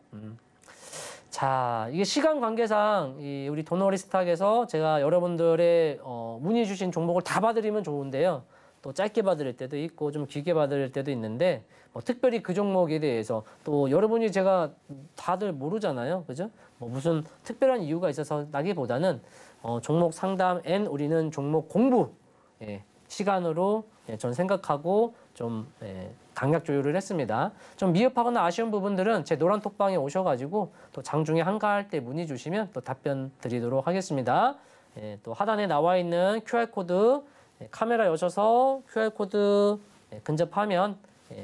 자, 이게 시간 관계상 우리 도너리스탁에서 제가 여러분들의 문의 주신 종목을 다 봐드리면 좋은데요. 또 짧게 봐드릴 때도 있고 좀 길게 봐드릴 때도 있는데 특별히 그 종목에 대해서 또 여러분이 제가 다들 모르잖아요. 그죠? 뭐 무슨 특별한 이유가 있어서 나기보다는 종목 상담 앤 우리는 종목 공부 시간으로 저는 생각하고 좀 강약 조율을 했습니다. 좀 미흡하거나 아쉬운 부분들은 제 노란 톡방에 오셔가지고 또 장중에 한가할 때 문의 주시면 또 답변 드리도록 하겠습니다. 또 하단에 나와 있는 QR코드 카메라 여셔서 QR코드 근접하면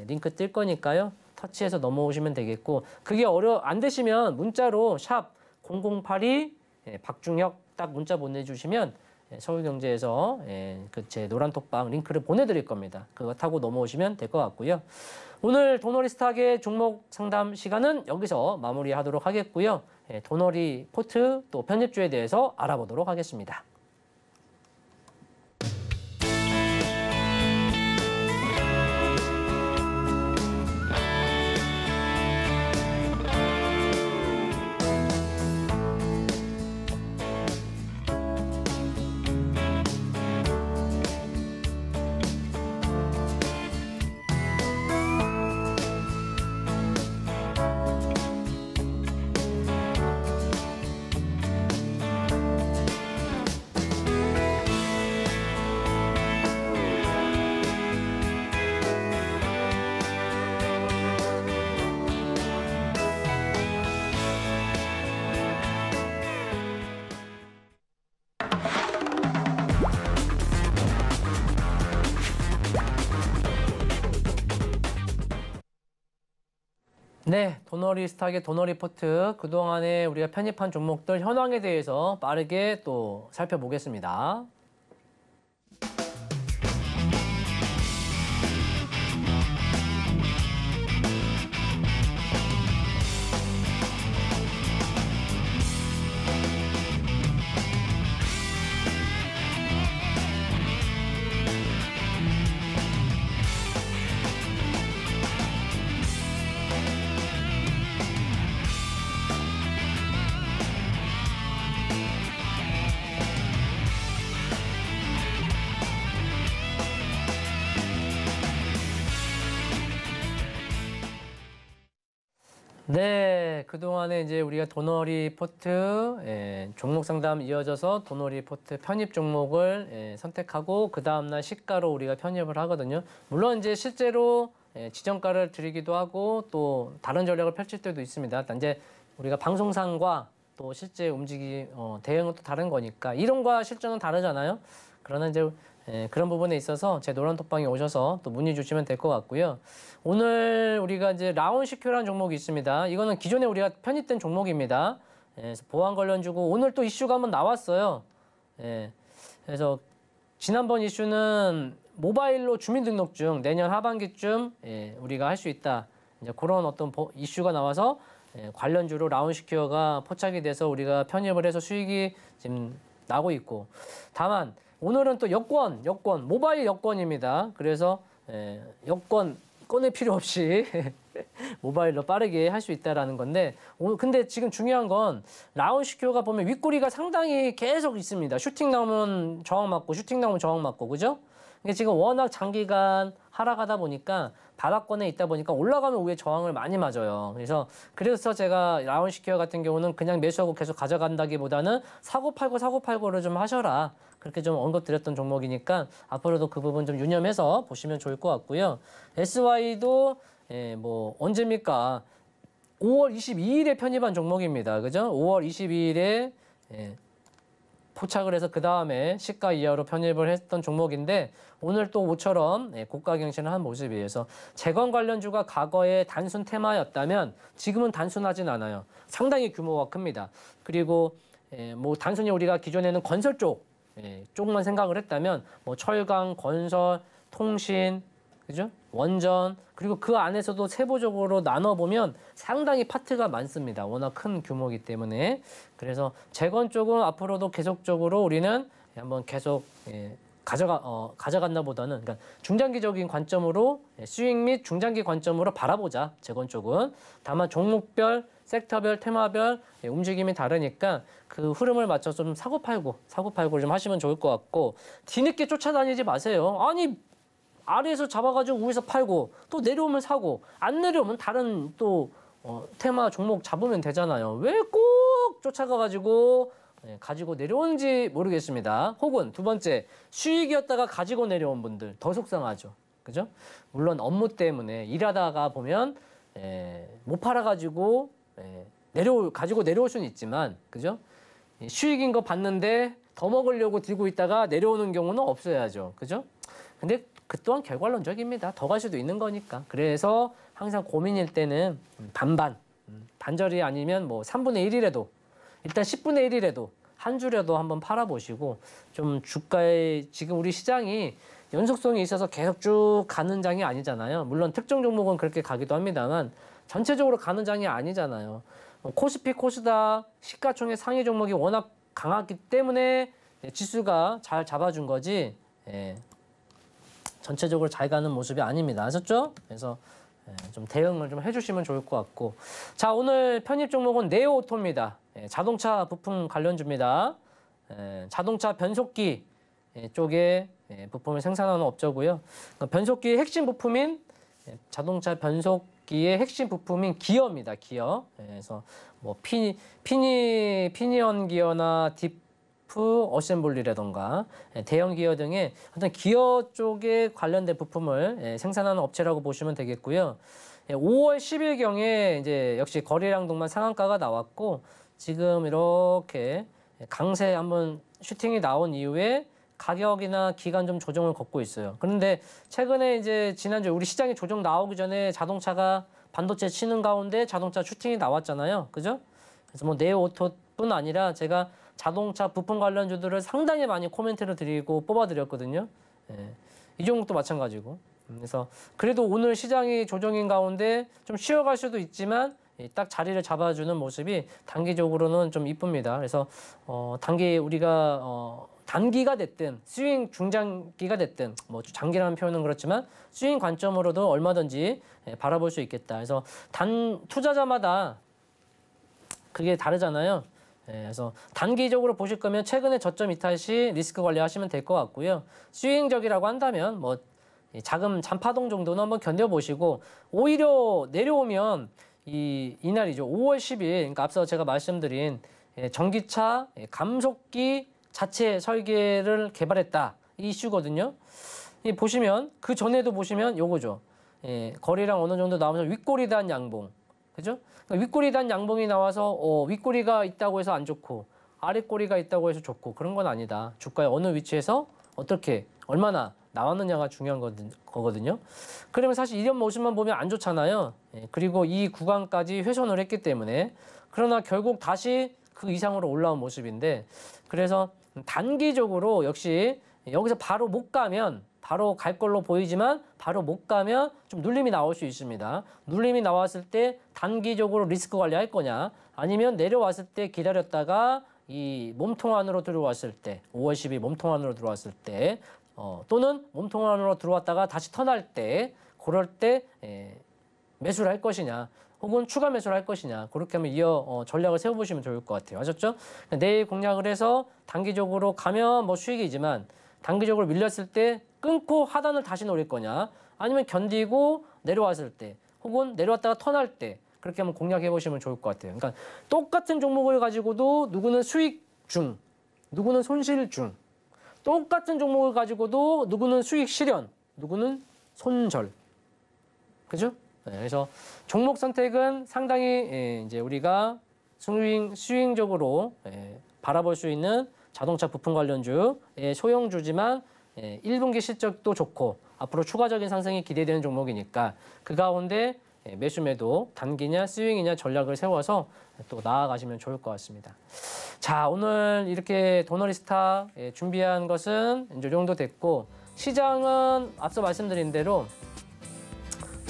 링크 뜰 거니까요. 터치해서 넘어오시면 되겠고 그게 안 되시면 문자로 샵 0082 박중혁 딱 문자 보내주시면 서울경제에서 그 제 노란톡방 링크를 보내드릴 겁니다. 그거 타고 넘어오시면 될 것 같고요. 오늘 도너리스탁의 종목 상담 시간은 여기서 마무리하도록 하겠고요. 도너리 포트 또 편입주에 대해서 알아보도록 하겠습니다. 네, 도너리스탁의 도너리포트 그동안에 우리가 편입한 종목들 현황에 대해서 빠르게 또 살펴보겠습니다. 네, 그동안에 이제 우리가 도너리 포트 종목 상담 이어져서 도너리 포트 편입 종목을 선택하고 그 다음날 시가로 우리가 편입을 하거든요. 물론 이제 실제로 지정가를 드리기도 하고 또 다른 전략을 펼칠 때도 있습니다. 이제 우리가 방송상과 또 실제 대응은 또 다른 거니까 이론과 실전은 다르잖아요. 그러나 이제 그런 부분에 있어서 제 노란톡방에 오셔서 또 문의 주시면 될 것 같고요. 오늘 우리가 이제 라운시큐라는 종목이 있습니다. 이거는 기존에 우리가 편입된 종목입니다. 그래서 보안 관련주고 오늘 또 이슈가 한번 나왔어요. 그래서 지난번 이슈는 모바일로 주민등록증 내년 하반기쯤 우리가 할 수 있다. 이제 그런 어떤 이슈가 나와서 관련주로 라운시큐어가 포착이 돼서 우리가 편입을 해서 수익이 지금 나고 있고, 다만 오늘은 또 여권, 모바일 여권입니다. 그래서 여권 꺼낼 필요 없이 모바일로 빠르게 할 수 있다라는 건데, 근데 지금 중요한 건 라운시큐어가 보면 윗꼬리가 상당히 계속 있습니다. 슈팅 나오면 저항 맞고, 슈팅 나오면 저항 맞고, 그죠? 근데 지금 워낙 장기간 하락하다 보니까 바닥권에 있다 보니까 올라가면 위에 저항을 많이 맞아요. 그래서 제가 라운시큐어 같은 경우는 그냥 매수하고 계속 가져간다기보다는 사고 팔고를 좀 하셔라. 그렇게 좀 언급드렸던 종목이니까 앞으로도 그 부분 좀 유념해서 보시면 좋을 것 같고요. SY도 뭐 언제입니까? 5월 22일에 편입한 종목입니다. 그죠? 5월 22일에 포착을 해서 그 다음에 시가 이하로 편입을 했던 종목인데 오늘 또 모처럼 고가 경신을 한 모습이에요. 그래서 재건 관련주가 과거에 단순 테마였다면 지금은 단순하진 않아요. 상당히 규모가 큽니다. 그리고 뭐 단순히 우리가 기존에는 건설 쪽만 생각을 했다면 뭐 철강, 건설, 통신, 그죠? 원전, 그리고 그 안에서도 세부적으로 나눠보면 상당히 파트가 많습니다. 워낙 큰 규모이기 때문에. 그래서 재건 쪽은 앞으로도 계속적으로 우리는 한번 계속 가져간다 보다는, 그러니까 중장기적인 관점으로 수익 및 중장기 관점으로 바라보자. 재건 쪽은. 다만 종목별, 섹터별, 테마별 움직임이 다르니까 그 흐름을 맞춰서 좀 사고팔고 좀 하시면 좋을 것 같고, 뒤늦게 쫓아다니지 마세요. 아니 아래에서 잡아가지고 위에서 팔고 또 내려오면 사고, 안 내려오면 다른 또 테마 종목 잡으면 되잖아요. 왜 꼭 쫓아가가지고 가지고 내려오는지 모르겠습니다. 혹은 두 번째, 수익이었다가 가지고 내려온 분들 더 속상하죠. 그죠? 물론 업무 때문에 일하다가 보면 못 팔아가지고 가지고 내려올 수는 있지만, 그죠? 수익인 거 봤는데 더 먹으려고 들고 있다가 내려오는 경우는 없어야죠. 그죠? 근데 그 또한 결과론적입니다. 더 갈 수도 있는 거니까. 그래서 항상 고민일 때는 반절이 아니면 뭐 3분의 1이라도, 일단 10분의 1이라도 한 주라도 한번 팔아보시고 좀 주가에 지금 우리 시장이 연속성이 있어서 계속 쭉 가는 장이 아니잖아요. 물론 특정 종목은 그렇게 가기도 합니다만 전체적으로 가는 장이 아니잖아요. 코스피, 코스닥, 시가총액 상위 종목이 워낙 강하기 때문에 지수가 잘 잡아준 거지 전체적으로 잘 가는 모습이 아닙니다. 아셨죠? 그래서 좀 대응을 좀 해주시면 좋을 것 같고. 자, 오늘 편입 종목은 네오오토입니다. 자동차 부품 관련주입니다. 자동차 변속기 쪽에 부품을 생산하는 업체고요. 변속기의 핵심 부품인 자동차 변속기의 핵심 부품인 기어입니다. 기어. 그래서 뭐 피니언 기어나 디프 어셈블리라던가 대형 기어 등의 어떤 기어 쪽에 관련된 부품을 생산하는 업체라고 보시면 되겠고요. 5월 10일경에 이제 역시 거래량 동반 상한가가 나왔고 지금 이렇게 강세 한번 슈팅이 나온 이후에 가격이나 기간 좀 조정을 걷고 있어요. 그런데 최근에 이제 지난주에 우리 시장에 조정 나오기 전에 자동차가 반도체 치는 가운데 자동차 슈팅이 나왔잖아요. 그죠? 그래서 뭐 네오오토뿐 아니라 제가 자동차 부품 관련주들을 상당히 많이 코멘트를 드리고 뽑아드렸거든요. 이 종목도 마찬가지고. 그래서 그래도 오늘 시장이 조정인 가운데 좀 쉬어갈 수도 있지만 딱 자리를 잡아주는 모습이 단기적으로는 좀 이쁩니다. 그래서 우리가 단기가 됐든 스윙 중장기가 됐든 뭐 장기라는 표현은 그렇지만 스윙 관점으로도 얼마든지 바라볼 수 있겠다. 그래서 투자자마다 그게 다르잖아요. 그래서 단기적으로 보실 거면 최근에 저점 이탈 시 리스크 관리하시면 될 것 같고요. 스윙적이라고 한다면 뭐 작은 잔파동 정도는 한번 견뎌보시고 오히려 내려오면 이날이죠. 5월 10일 그러니까 앞서 제가 말씀드린 전기차 감속기 자체 설계를 개발했다. 이 이슈거든요. 보시면 그 전에도 보시면 요거죠. 거래량 어느 정도 나오면서 윗꼬리 단 양봉. 그죠? 그러니까 윗꼬리 단 양봉이 나와서 윗꼬리가 있다고 해서 안 좋고 아랫꼬리가 있다고 해서 좋고 그런 건 아니다. 주가의 어느 위치에서 어떻게 얼마나 나왔느냐가 중요한 거거든요. 그러면 사실 이런 모습만 보면 안 좋잖아요. 그리고 이 구간까지 훼손을 했기 때문에 그러나 결국 다시 그 이상으로 올라온 모습인데 그래서 단기적으로 역시 여기서 바로 못 가면 바로 갈 걸로 보이지만 바로 못 가면 좀 눌림이 나올 수 있습니다. 눌림이 나왔을 때 단기적으로 리스크 관리할 거냐 아니면 내려왔을 때 기다렸다가 이 몸통 안으로 들어왔을 때 5월 10일 몸통 안으로 들어왔을 때 또는 몸통 안으로 들어왔다가 다시 턴할 때 그럴 때 매수를 할 것이냐 혹은 추가 매수를 할 것이냐 그렇게 하면 전략을 세워보시면 좋을 것 같아요. 아셨죠? 내일 공략을 해서 단기적으로 가면 뭐 수익이지만 단기적으로 밀렸을 때 끊고 하단을 다시 노릴 거냐 아니면 견디고 내려왔을 때 혹은 내려왔다가 턴할 때 그렇게 한번 공략해 보시면 좋을 것 같아요. 그러니까 똑같은 종목을 가지고도 누구는 수익 중, 누구는 손실 중 똑같은 종목을 가지고도 누구는 수익 실현, 누구는 손절. 그죠? 그래서 종목 선택은 상당히 이제 우리가 스윙적으로 바라볼 수 있는 자동차 부품 관련주의 소형주지만 1분기 실적도 좋고 앞으로 추가적인 상승이 기대되는 종목이니까 그 가운데 매수 매도 단기냐 스윙이냐 전략을 세워서 또 나아가시면 좋을 것 같습니다. 자, 오늘 이렇게 도너리스타 준비한 것은 이제 이 정도 됐고 시장은 앞서 말씀드린 대로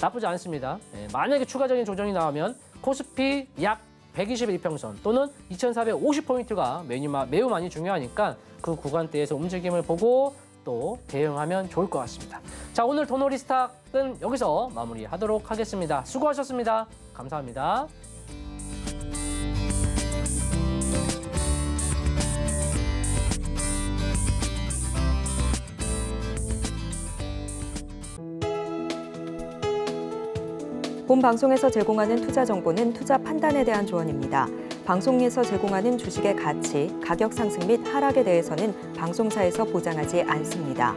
나쁘지 않습니다. 만약에 추가적인 조정이 나오면 코스피 약 121평선 또는 2450포인트가 매우 많이 중요하니까 그 구간대에서 움직임을 보고 또 대응하면 좋을 것 같습니다. 자, 오늘 도너리스탁은 여기서 마무리하도록 하겠습니다. 수고하셨습니다. 감사합니다. 본 방송에서 제공하는 투자 정보는 투자 판단에 대한 조언입니다. 방송에서 제공하는 주식의 가치, 가격 상승 및 하락에 대해서는 방송사에서 보장하지 않습니다.